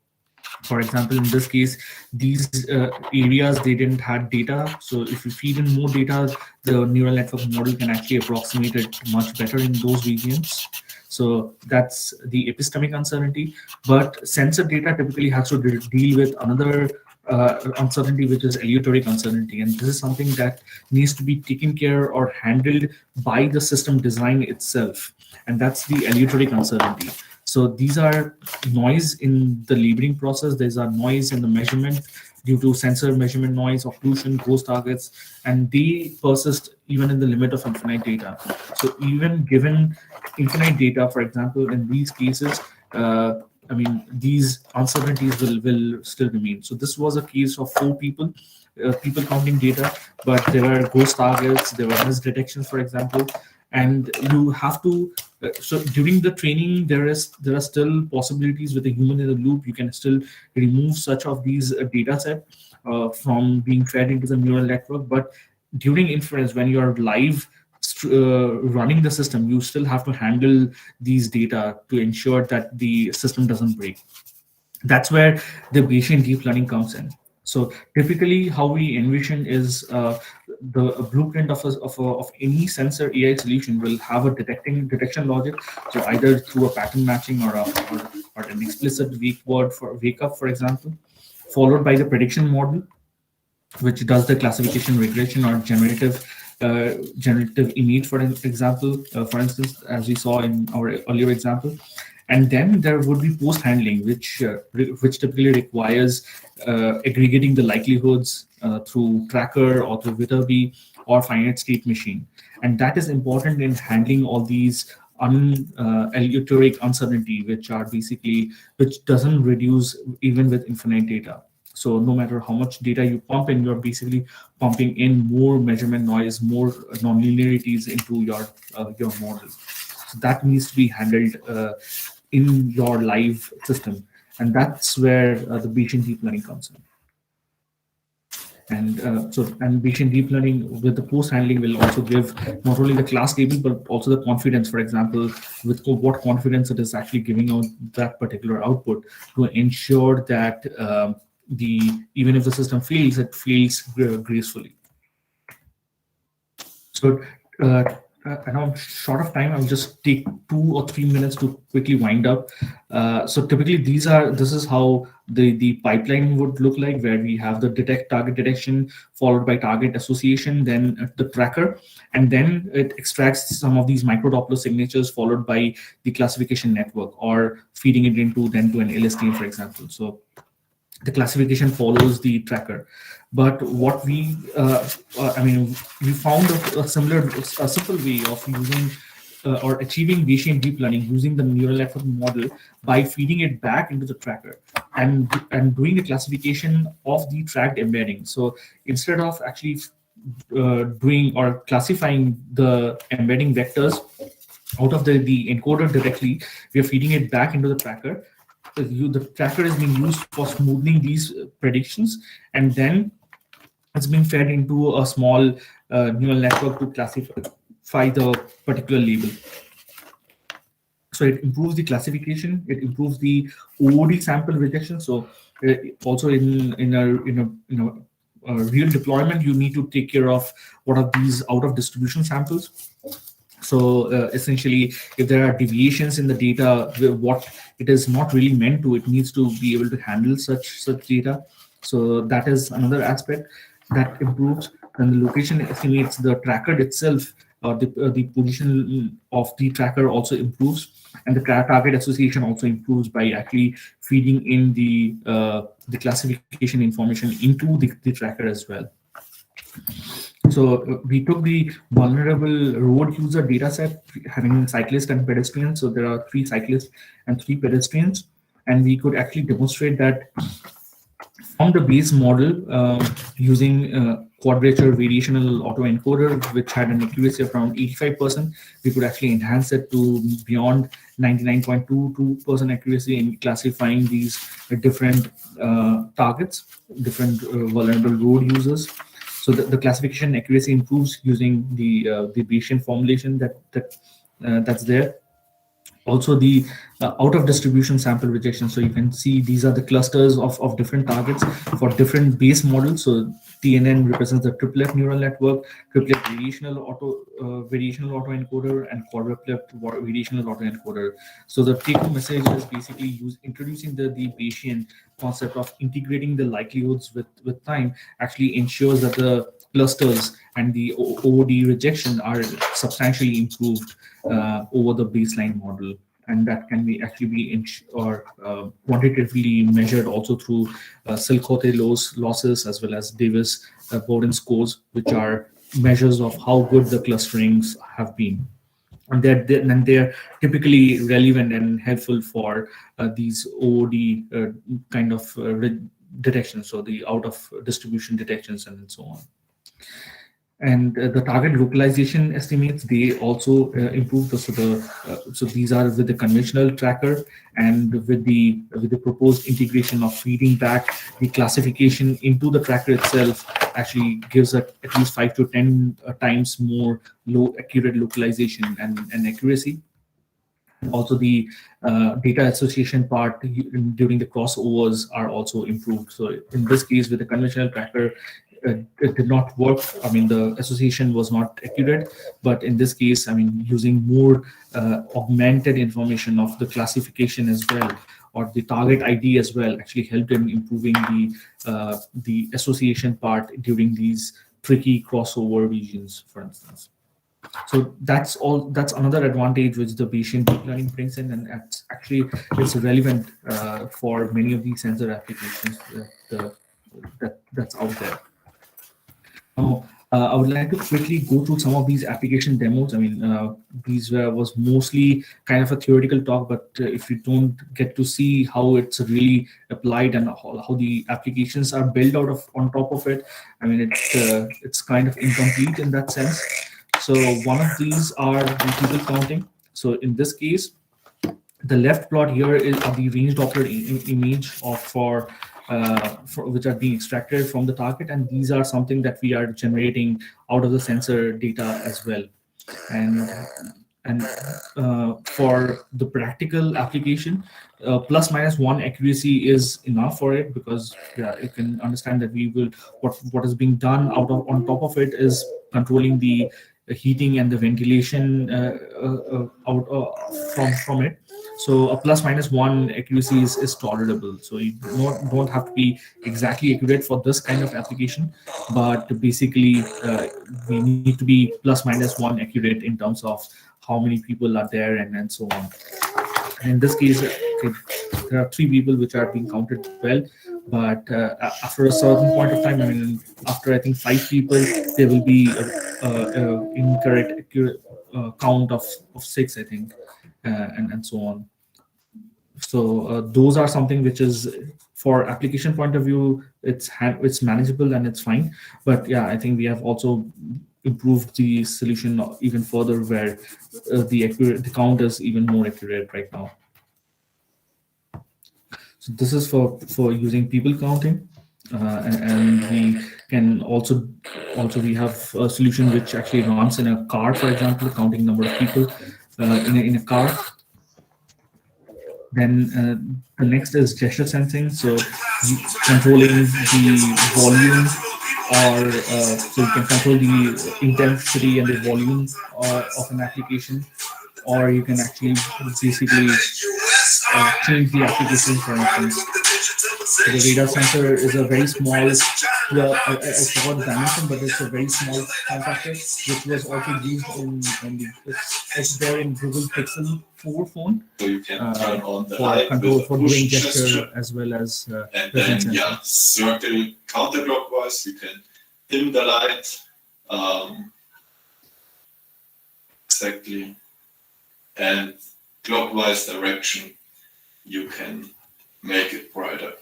For example, in this case, these areas, they didn't have data. So if you feed in more data, the neural network model can actually approximate it much better in those regions. So that's the epistemic uncertainty. But sensor data typically has to deal with another uncertainty, which is aleatoric uncertainty. And this is something that needs to be taken care or handled by the system design itself. And that's the aleatoric uncertainty. So these are noise in the labeling process. There's a noise in the measurement due to sensor measurement noise, occlusion, ghost targets, and they persist even in the limit of infinite data. So even given infinite data, for example, in these cases, I mean, these uncertainties will still remain. So this was a case of 4 people, people counting data, but there were ghost targets, there were misdetections, for example, and you have to. So during the training, there are still possibilities with a human in the loop. You can still remove such of these data set from being fed into the neural network. But during inference, when you are live running the system, you still have to handle these data to ensure that the system doesn't break. That's where the Bayesian deep learning comes in. So typically, how we envision is the blueprint of any sensor AI solution will have a detection logic. So either through a pattern matching or an explicit wake up, for example, followed by the prediction model, which does the classification regression or generative image, for example, for instance, as we saw in our earlier example. And then there would be post handling, which typically requires aggregating the likelihoods through tracker or through Viterbi or finite state machine. And that is important in handling all these aleatoric uncertainty, which doesn't reduce even with infinite data. So no matter how much data you pump in, you're basically pumping in more measurement noise, more nonlinearities into your model. So that needs to be handled in your live system, and that's where the Bayesian deep learning comes in. And Bayesian deep learning with the post handling will also give not only the class label but also the confidence. For example, with what confidence it is actually giving out that particular output to ensure that even if the system fails, it fails gracefully. So and I'm short of time. I'll just take 2 or 3 minutes to quickly wind up. So typically, this is how the pipeline would look like, where we have the target detection followed by target association, then the tracker, and then it extracts some of these micro Doppler signatures followed by the classification network, or feeding it into an LSTM, for example. So the classification follows the tracker. But what we found a simple way of using or achieving Bayesian deep learning using the neural network model by feeding it back into the tracker and doing the classification of the tracked embedding. So instead of actually doing or classifying the embedding vectors out of the encoder directly, we are feeding it back into the tracker. The tracker is being used for smoothing these predictions, and then it's being fed into a small neural network to classify the particular label. So it improves the classification, it improves the OOD sample rejection. So also in a real deployment, you need to take care of what are these out of distribution samples. So essentially, if there are deviations in the data, what it is not really meant to, it needs to be able to handle such data. So that is another aspect that improves. And the location estimates, the tracker itself, the position of the tracker also improves, and the target association also improves by actually feeding in the classification information into the tracker as well. So we took the vulnerable road user data set having cyclists and pedestrians. So there are 3 cyclists and 3 pedestrians. And we could actually demonstrate that from the base model using quadrature variational autoencoder, which had an accuracy of around 85%, we could actually enhance it to beyond 99.22% accuracy in classifying these different targets, different vulnerable road users. So the classification accuracy improves using the Bayesian formulation that's there. Also the out of distribution sample rejection. So you can see these are the clusters of different targets for different base models. So TNN represents the triplet neural network, triplet variational autoencoder, and quadruplet variational autoencoder. So the take-home message is basically introducing the Bayesian concept of integrating the likelihoods with time actually ensures that the clusters and the OOD rejection are substantially improved over the baseline model, and that can be actually be quantitatively measured also through Silcote losses as well as Davis Borden scores, which are measures of how good the clusterings have been. And they're typically relevant and helpful for these OOD kind of detections, so the out of distribution detections and so on. And the target localization estimates, they also improve. So these are with the conventional tracker, and with the proposed integration of feeding back the classification into the tracker itself actually gives at least 5 to 10 times more accurate localization and accuracy. Also, the data association part during the crossovers are also improved. So in this case, with the conventional tracker, it did not work. I mean, the association was not accurate, but in this case, I mean, using more augmented information of the classification as well, or the target ID as well, actually helped in improving the association part during these tricky crossover regions, for instance. So that's another advantage which the Bayesian deep learning brings in, and it's relevant for many of these sensor applications that's out there. Now, I would like to quickly go through some of these application demos. I mean, these was mostly kind of a theoretical talk, but if you don't get to see how it's really applied and how the applications are built on top of it, I mean, it's kind of incomplete in that sense. So one of these are the people counting. So in this case, the left plot here is the range-Doppler image for which are being extracted from the target, and these are something that we are generating out of the sensor data as well. And for the practical application, ±1 accuracy is enough for it, because you can understand that what is being done on top of it is controlling the heating and the ventilation out from it. So a ±1 accuracy is tolerable. So you don't have to be exactly accurate for this kind of application, but basically we need to be ±1 accurate in terms of how many people are there and so on. And in this case, there are 3 people which are being counted well, but after a certain point of time, I mean, after I think 5 people, there will be a incorrect accurate count of 6, I think, and so on. So those are something which is, for application point of view, it's manageable and it's fine. But yeah, I think we have also improved the solution even further, where the count is even more accurate right now. So this is for using people counting, and we can also we have a solution which actually runs in a car, for example, counting number of people in a car. Then the next is gesture sensing, so controlling the volume, or so you can control the intensity and the volume of an application, or you can actually basically change the application, for instance. So the radar sensor is a very small, I forgot the dimension, but it's a very small form factor, which was also used it's there in Google Pixel 4 phone. So you can turn on the for light control, with a for push doing gesture gesture, as well as and presence then sensor. circle counterclockwise. You can dim the light exactly, and clockwise direction you can make it brighter.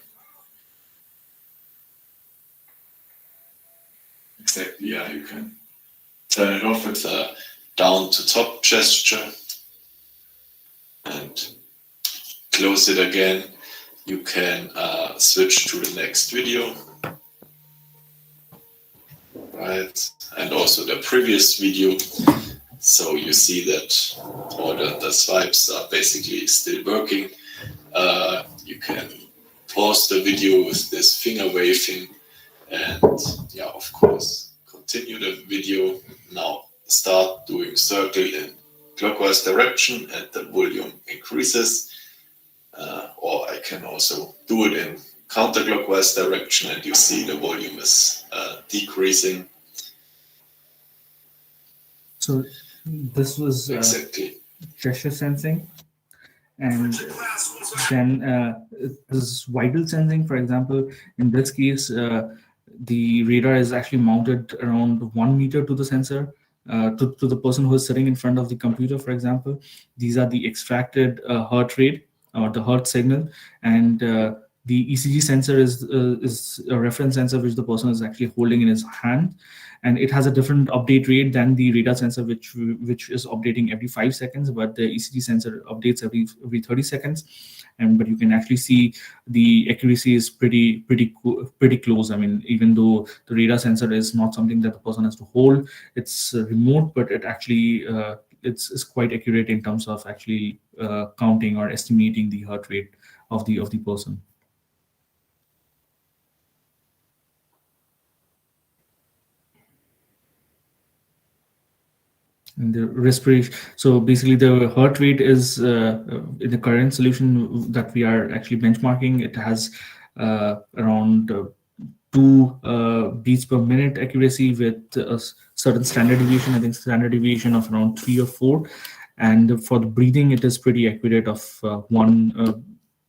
Exactly, yeah, you can turn it off with a down to top gesture and close it again. You can switch to the next video, right? And also the previous video. So you see that all the swipes are basically still working. You can pause the video with this finger waving, and yeah, of course, continue the video. Now start doing circle in clockwise direction and the volume increases. Or I can also do it in counterclockwise direction, and you see the volume is decreasing. So this was Exactly. pressure sensing, and then this vital sensing. For example, in this case, the radar is actually mounted around 1 meter to the sensor, to the person who is sitting in front of the computer, for example. These are the extracted heart rate or the heart signal, and the ECG sensor is a reference sensor which the person is actually holding in his hand, and it has a different update rate than the radar sensor, which is updating every 5 seconds, but the ECG sensor updates every 30 seconds. But you can actually see the accuracy is pretty close. I mean, even though the radar sensor is not something that the person has to hold, it's remote, but it actually it's quite accurate in terms of actually counting or estimating the heart rate of the person. And the respiration. So basically, the heart rate is in the current solution that we are actually benchmarking. It has around 2 beats per minute accuracy with a certain standard deviation. I think standard deviation of around 3 or 4. And for the breathing, it is pretty accurate of 1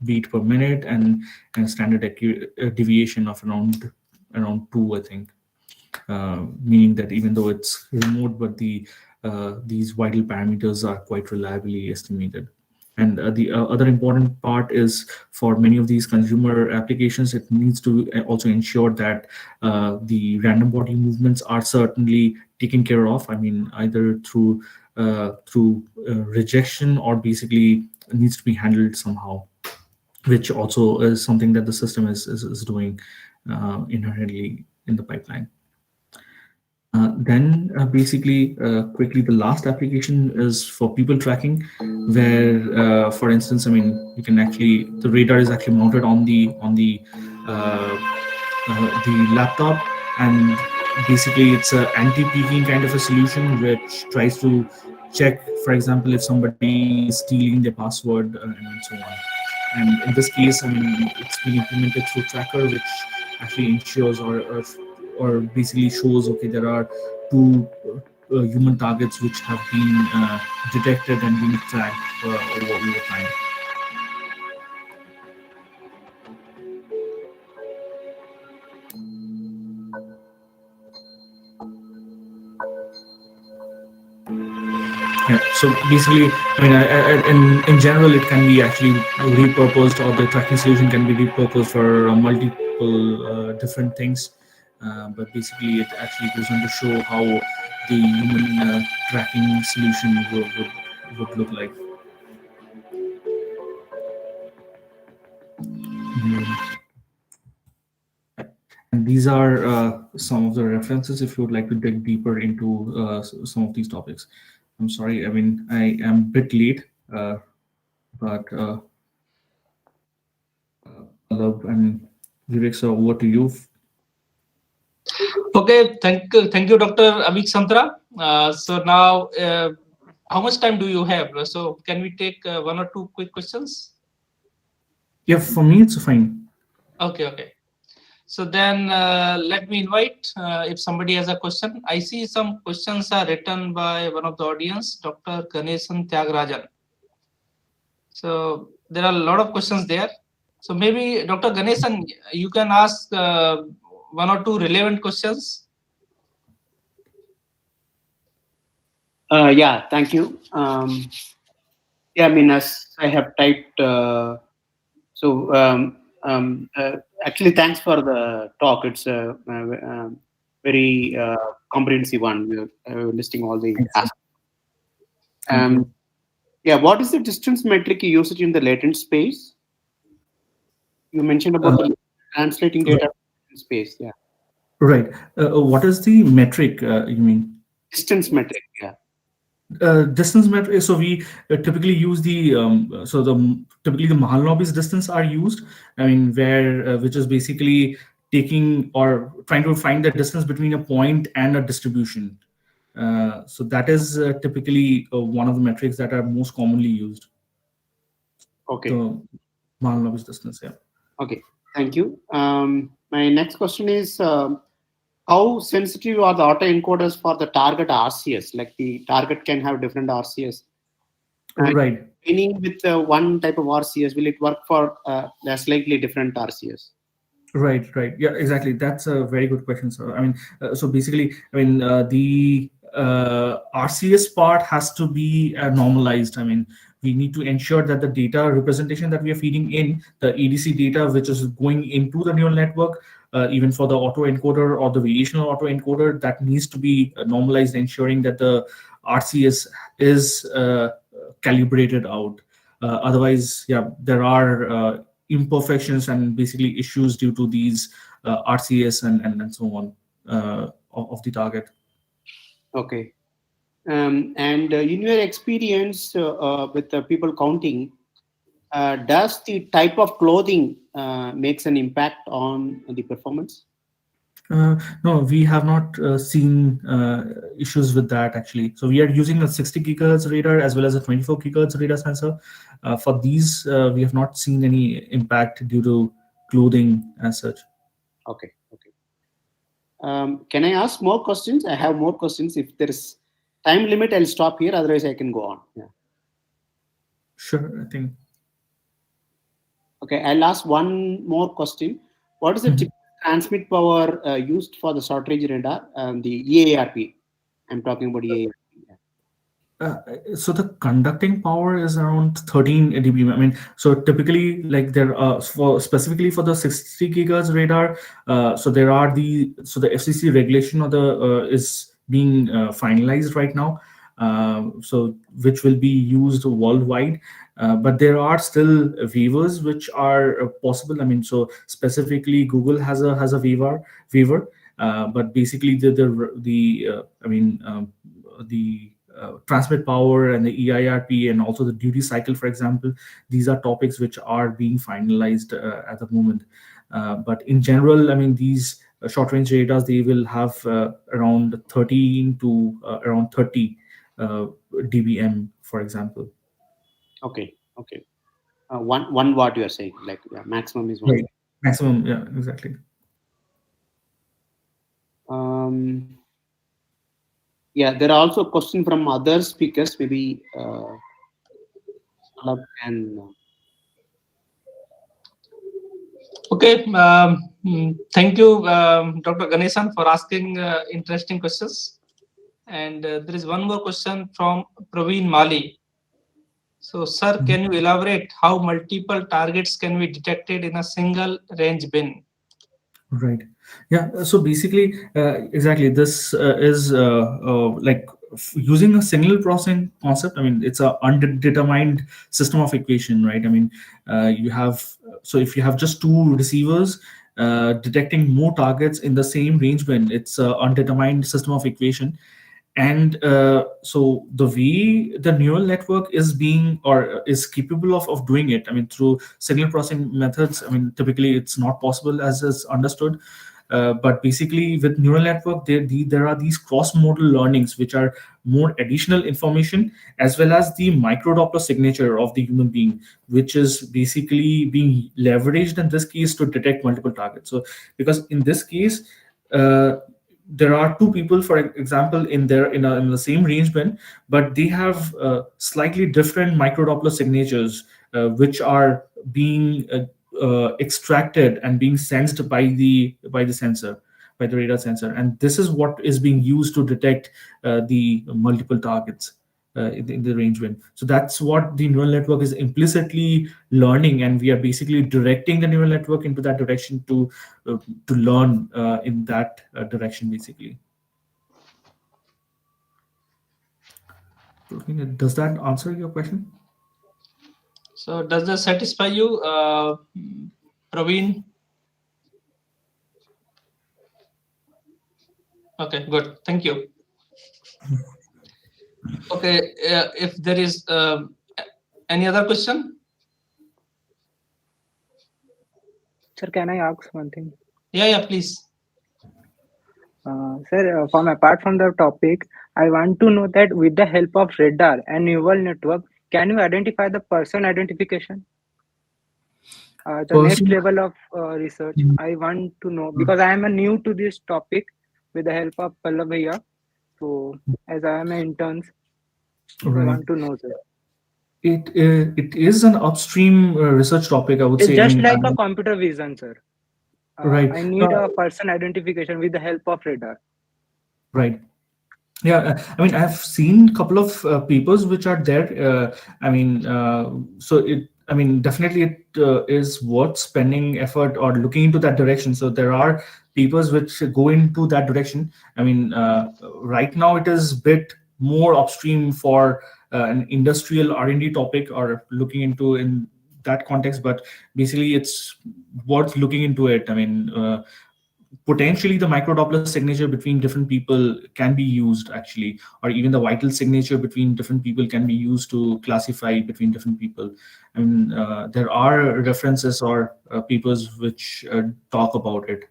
beat per minute, and standard deviation of around 2, I think. Meaning that even though it's remote, but these vital parameters are quite reliably estimated. And the other important part is, for many of these consumer applications, it needs to also ensure that the random body movements are certainly taken care of. I mean, either through rejection, or basically needs to be handled somehow, which also is something that the system is doing inherently in the pipeline. Then basically, quickly, the last application is for people tracking, where, for instance, I mean, you can actually, the radar is actually mounted on the laptop, and basically it's an anti-peeking kind of a solution which tries to check, for example, if somebody is stealing their password and so on. And in this case, I mean, it's been implemented through Tracker, which actually ensures or basically shows, okay, there are 2 human targets which have been detected and being tracked over time. Yeah, so basically, I mean, in general, it can be actually repurposed, or the tracking solution can be repurposed for multiple different things. But basically, it actually goes on to show how the human tracking solution would look like. And these are some of the references if you would like to dig deeper into some of these topics. I'm sorry, I mean, I am a bit late, but Alab and Vivek, so over to you. Okay, thank you, Dr. Ravi Chandra. So now, how much time do you have? So can we take 1 or 2 quick questions? Yeah, for me it's fine. Okay. So then let me invite if somebody has a question. I see some questions are written by one of the audience, Dr. Ganesan Tyagarajan. So there are a lot of questions there. So maybe Dr. Ganesan, you can ask 1 or 2 relevant questions. Yeah, thank you. Yeah, I mean, as I have typed, actually, thanks for the talk. It's a very comprehensive one. We're listing all the aspects. Yeah, what is the distance metric you use it in the latent space? You mentioned about the translating data in space. Yeah. Right. What is the metric you mean? Distance metric. Yeah. Distance metric. So we typically use the typically the Mahalanobis distance are used. I mean, where which is basically taking or trying to find the distance between a point and a distribution. So that is typically one of the metrics that are most commonly used. Okay. The Mahalanobis distance. Yeah. Okay. Thank you. My next question is, how sensitive are the autoencoders for the target RCS? Like the target can have different RCS. And Right. training with one type of RCS, will it work for a slightly different RCS? Right. Yeah, exactly. That's a very good question. So, I mean, so basically, I mean, the RCS part has to be normalized. I mean, we need to ensure that the data representation that we are feeding in, the EDC data, which is going into the neural network, even for the autoencoder or the variational autoencoder, that needs to be normalized, ensuring that the RCS is calibrated out. Otherwise, yeah, there are imperfections and basically issues due to these RCS and so on of the target. Okay. And in your experience with people counting, does the type of clothing makes an impact on the performance? No, we have not seen issues with that actually. So we are using a 60 gigahertz radar as well as a 24 gigahertz radar sensor. For these, we have not seen any impact due to clothing as such. Okay. Can I ask more questions? I have more questions. If there is time limit, I'll stop here. Otherwise, I can go on. Yeah. Sure, I think. Okay, I'll ask one more question. What is the typical transmit power used for the short range radar and the EARP? I'm talking about EARP. So the conducting power is around 13 dB. I mean, so typically, like there are specifically for the 60 gigahertz radar. So there are the FCC regulation of the is being finalized right now. So which will be used worldwide. But there are still waivers which are possible. I mean, so specifically, Google has a waiver. But basically, the transmit power and the EIRP and also the duty cycle, for example, these are topics which are being finalized at the moment. But in general, I mean, these short range radars, they will have around 13 to around 30 dBm, for example. Okay. 1 watt you are saying, like maximum is 1 right. Maximum, yeah, exactly. Yeah, there are also questions from other speakers. Maybe can. Okay, thank you, Dr. Ganesan, for asking interesting questions. And there is one more question from Praveen Mali. So, sir, can you elaborate how multiple targets can be detected in a single range bin? Right. Yeah. So basically, exactly, this is like using a signal processing concept. I mean, it's a undetermined system of equation, right? I mean, you have so if you have just two receivers detecting more targets in the same range bin, it's a undetermined system of equation. And so the way the neural network is being or is capable of doing it, I mean, through signal processing methods, I mean, typically it's not possible as is understood. But basically with neural network, there are these cross-modal learnings, which are more additional information, as well as the micro-Doppler signature of the human being, which is basically being leveraged in this case to detect multiple targets. So because in this case, there are two people, for example, in the same range bin, but they have slightly different micro-Doppler signatures, which are being extracted and being sensed by the sensor, by the radar sensor, and this is what is being used to detect the multiple targets in the range bin. So that's what the neural network is implicitly learning, and we are basically directing the neural network into that direction to learn in that direction, basically. Does that answer your question? So does that satisfy you, Praveen? Okay, good. Thank you. Okay, if there is any other question? Sir, can I ask one thing? Yeah, please. Sir, apart from the topic, I want to know that with the help of radar and neural network, can you identify the person identification? The next Person- level of research, I want to know, because I am new to this topic with the help of Pallav Bhaiya. So, as I am an intern, I Right. want to know, sir. It is an upstream research topic, I would It's say. just like a computer vision, sir. Right. I need a person identification with the help of radar. Right. Yeah, I mean, I've seen a couple of papers which are there. So I mean, definitely it is worth spending effort or looking into that direction. So there are papers which go into that direction. I mean, right now it is a bit more upstream for an industrial R&D topic or looking into in that context, but basically it's worth looking into it. I mean, potentially the micro-Doppler signature between different people can be used actually, or even the vital signature between different people can be used to classify between different people. I mean, there are references or papers which talk about it.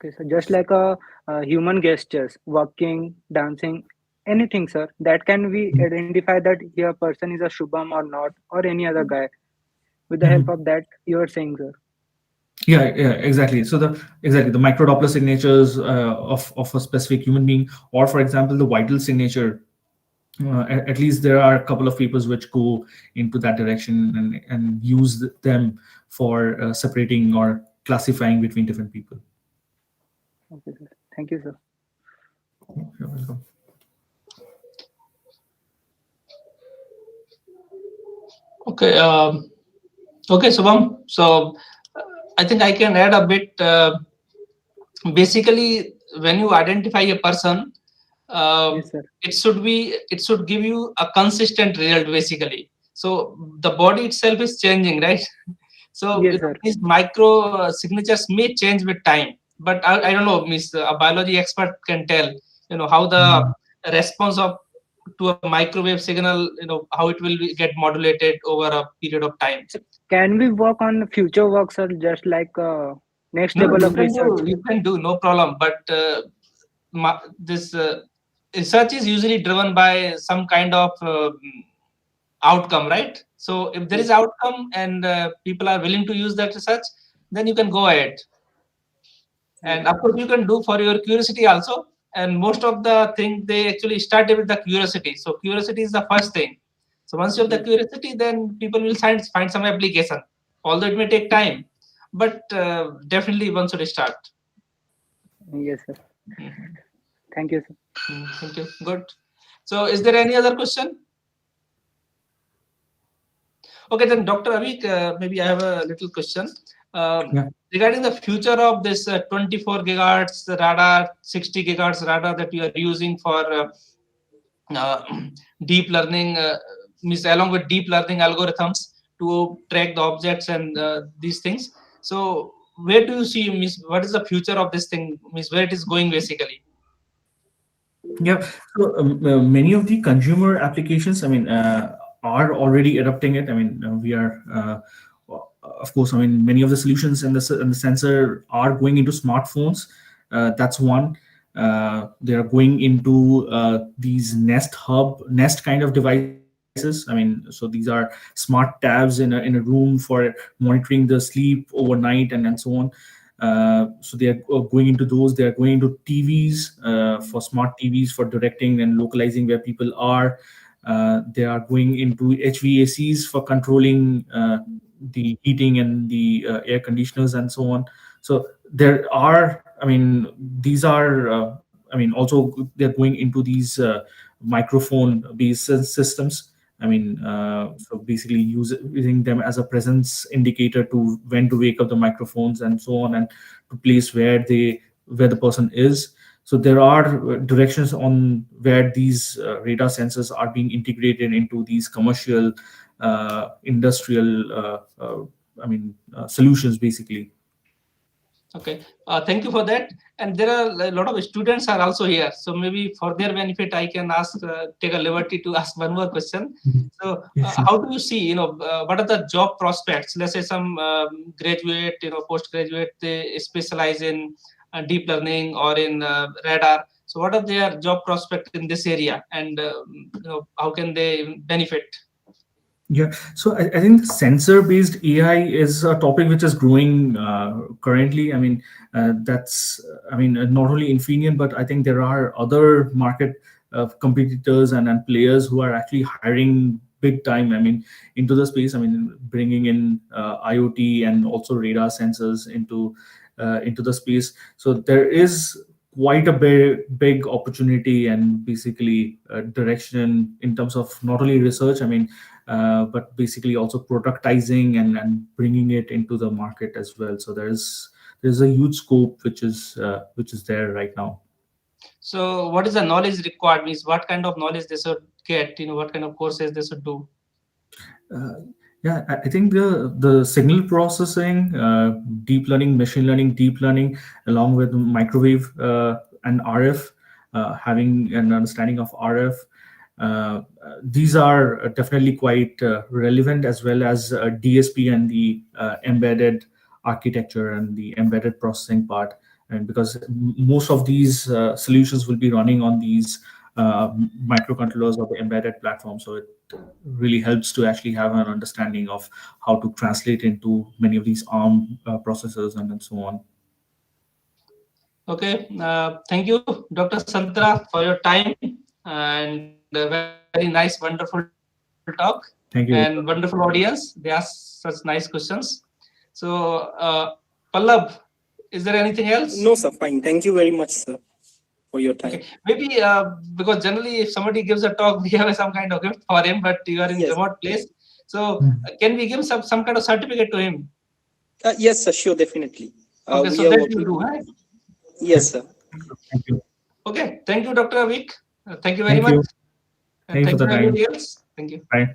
Okay, so just like a human gestures, walking, dancing, anything, sir, that can we identify that here person is a Shubham or not, or any other guy. With the help of that, you are saying, sir. Yeah, exactly. So the micro Doppler signatures of a specific human being, or for example, the vital signature. At least there are a couple of papers which go into that direction and use them for separating or classifying between different people. Okay, sir. Thank you, sir. You're welcome. Okay. Okay, Subham. So I think I can add a bit. Basically, when you identify a person, Yes, sir. it should give you a consistent result basically. So the body itself is changing, right? So Yes, sir. these micro signatures may change with time, but I don't know, Miss, a biology expert can tell, how the response of to a microwave signal, how it will get modulated over a period of time. Can we work on future work, sir? Just like next No, level of research. you can do, no problem. But this research is usually driven by some kind of outcome, right? So if there is outcome and people are willing to use that research, then you can go ahead. And of course, you can do for your curiosity also. And most of the thing they actually started with the curiosity. So curiosity is the first thing. So once you have the curiosity, then people will find some application. Although it may take time, but definitely one should start. Yes, sir. Mhm. Thank you, sir. Thank you. Good. So is there any other question? Okay, then Dr. Avik, maybe I have a little question. Regarding the future of this 24 gigahertz radar, 60 gigahertz radar that you are using for deep learning, means along with deep learning algorithms to track the objects and these things. So where do you see, means what is the future of this thing, means where it is going basically? Yeah, so many of the consumer applications, I mean, are already adopting it. I mean, we are, of course, I mean, many of the solutions and the sensor are going into smartphones. That's one. They are going into these Nest kind of devices. I mean, so these are smart tabs in a room for monitoring the sleep overnight and so on. So they are going into those. They are going into TVs, for smart TVs for directing and localizing where people are. They are going into HVACs for controlling the heating and the air conditioners and so on. So there are, I mean, these are, I mean, also they're going into these microphone-based systems. I mean, so basically using them as a presence indicator to when to wake up the microphones and so on, and to place where the person is. So there are directions on where these radar sensors are being integrated into these commercial, industrial, solutions basically. Okay, thank you for that. And there are a lot of students are also here, so maybe for their benefit, I can ask, take a liberty to ask one more question. So, how do you see, what are the job prospects? Let's say some graduate, postgraduate, they specialize in deep learning or in radar. So, what are their job prospects in this area, and how can they benefit? Yeah, so I think sensor-based AI is a topic which is growing currently. I mean, not only Infineon, but I think there are other market competitors and players who are actually hiring big time. I mean, into the space. I mean, bringing in IoT and also radar sensors into the space. So there is quite a big opportunity and basically direction in terms of not only research. I mean, but basically also productizing and bringing it into the market as well. So there's a huge scope which is there right now. So what is the knowledge required? Means what kind of knowledge they should get? What kind of courses they should do? Yeah, I think the signal processing, deep learning, machine learning, deep learning, along with microwave and RF, having an understanding of RF. These are definitely quite relevant, as well as DSP and the embedded architecture and the embedded processing part. And because most of these solutions will be running on these microcontrollers or the embedded platform, so it really helps to actually have an understanding of how to translate into many of these ARM processors and so on. Okay, thank you, Dr. Santra, for your time and a very nice, wonderful talk. Thank you. And wonderful audience. They asked such nice questions. So, Pallab, is there anything else? No, sir. Fine. Thank you very much, sir, for your time. Okay. Maybe because generally, if somebody gives a talk, we have some kind of gift for him. But you are in remote place, so can we give some kind of certificate to him? Yes, sir. Sure, definitely. Okay, so that you do, right? Yes, sir. Thank you. Okay, thank you, Dr. Avik. Thank you very much. Thank you for the time. Everybody else. Thank you. Bye.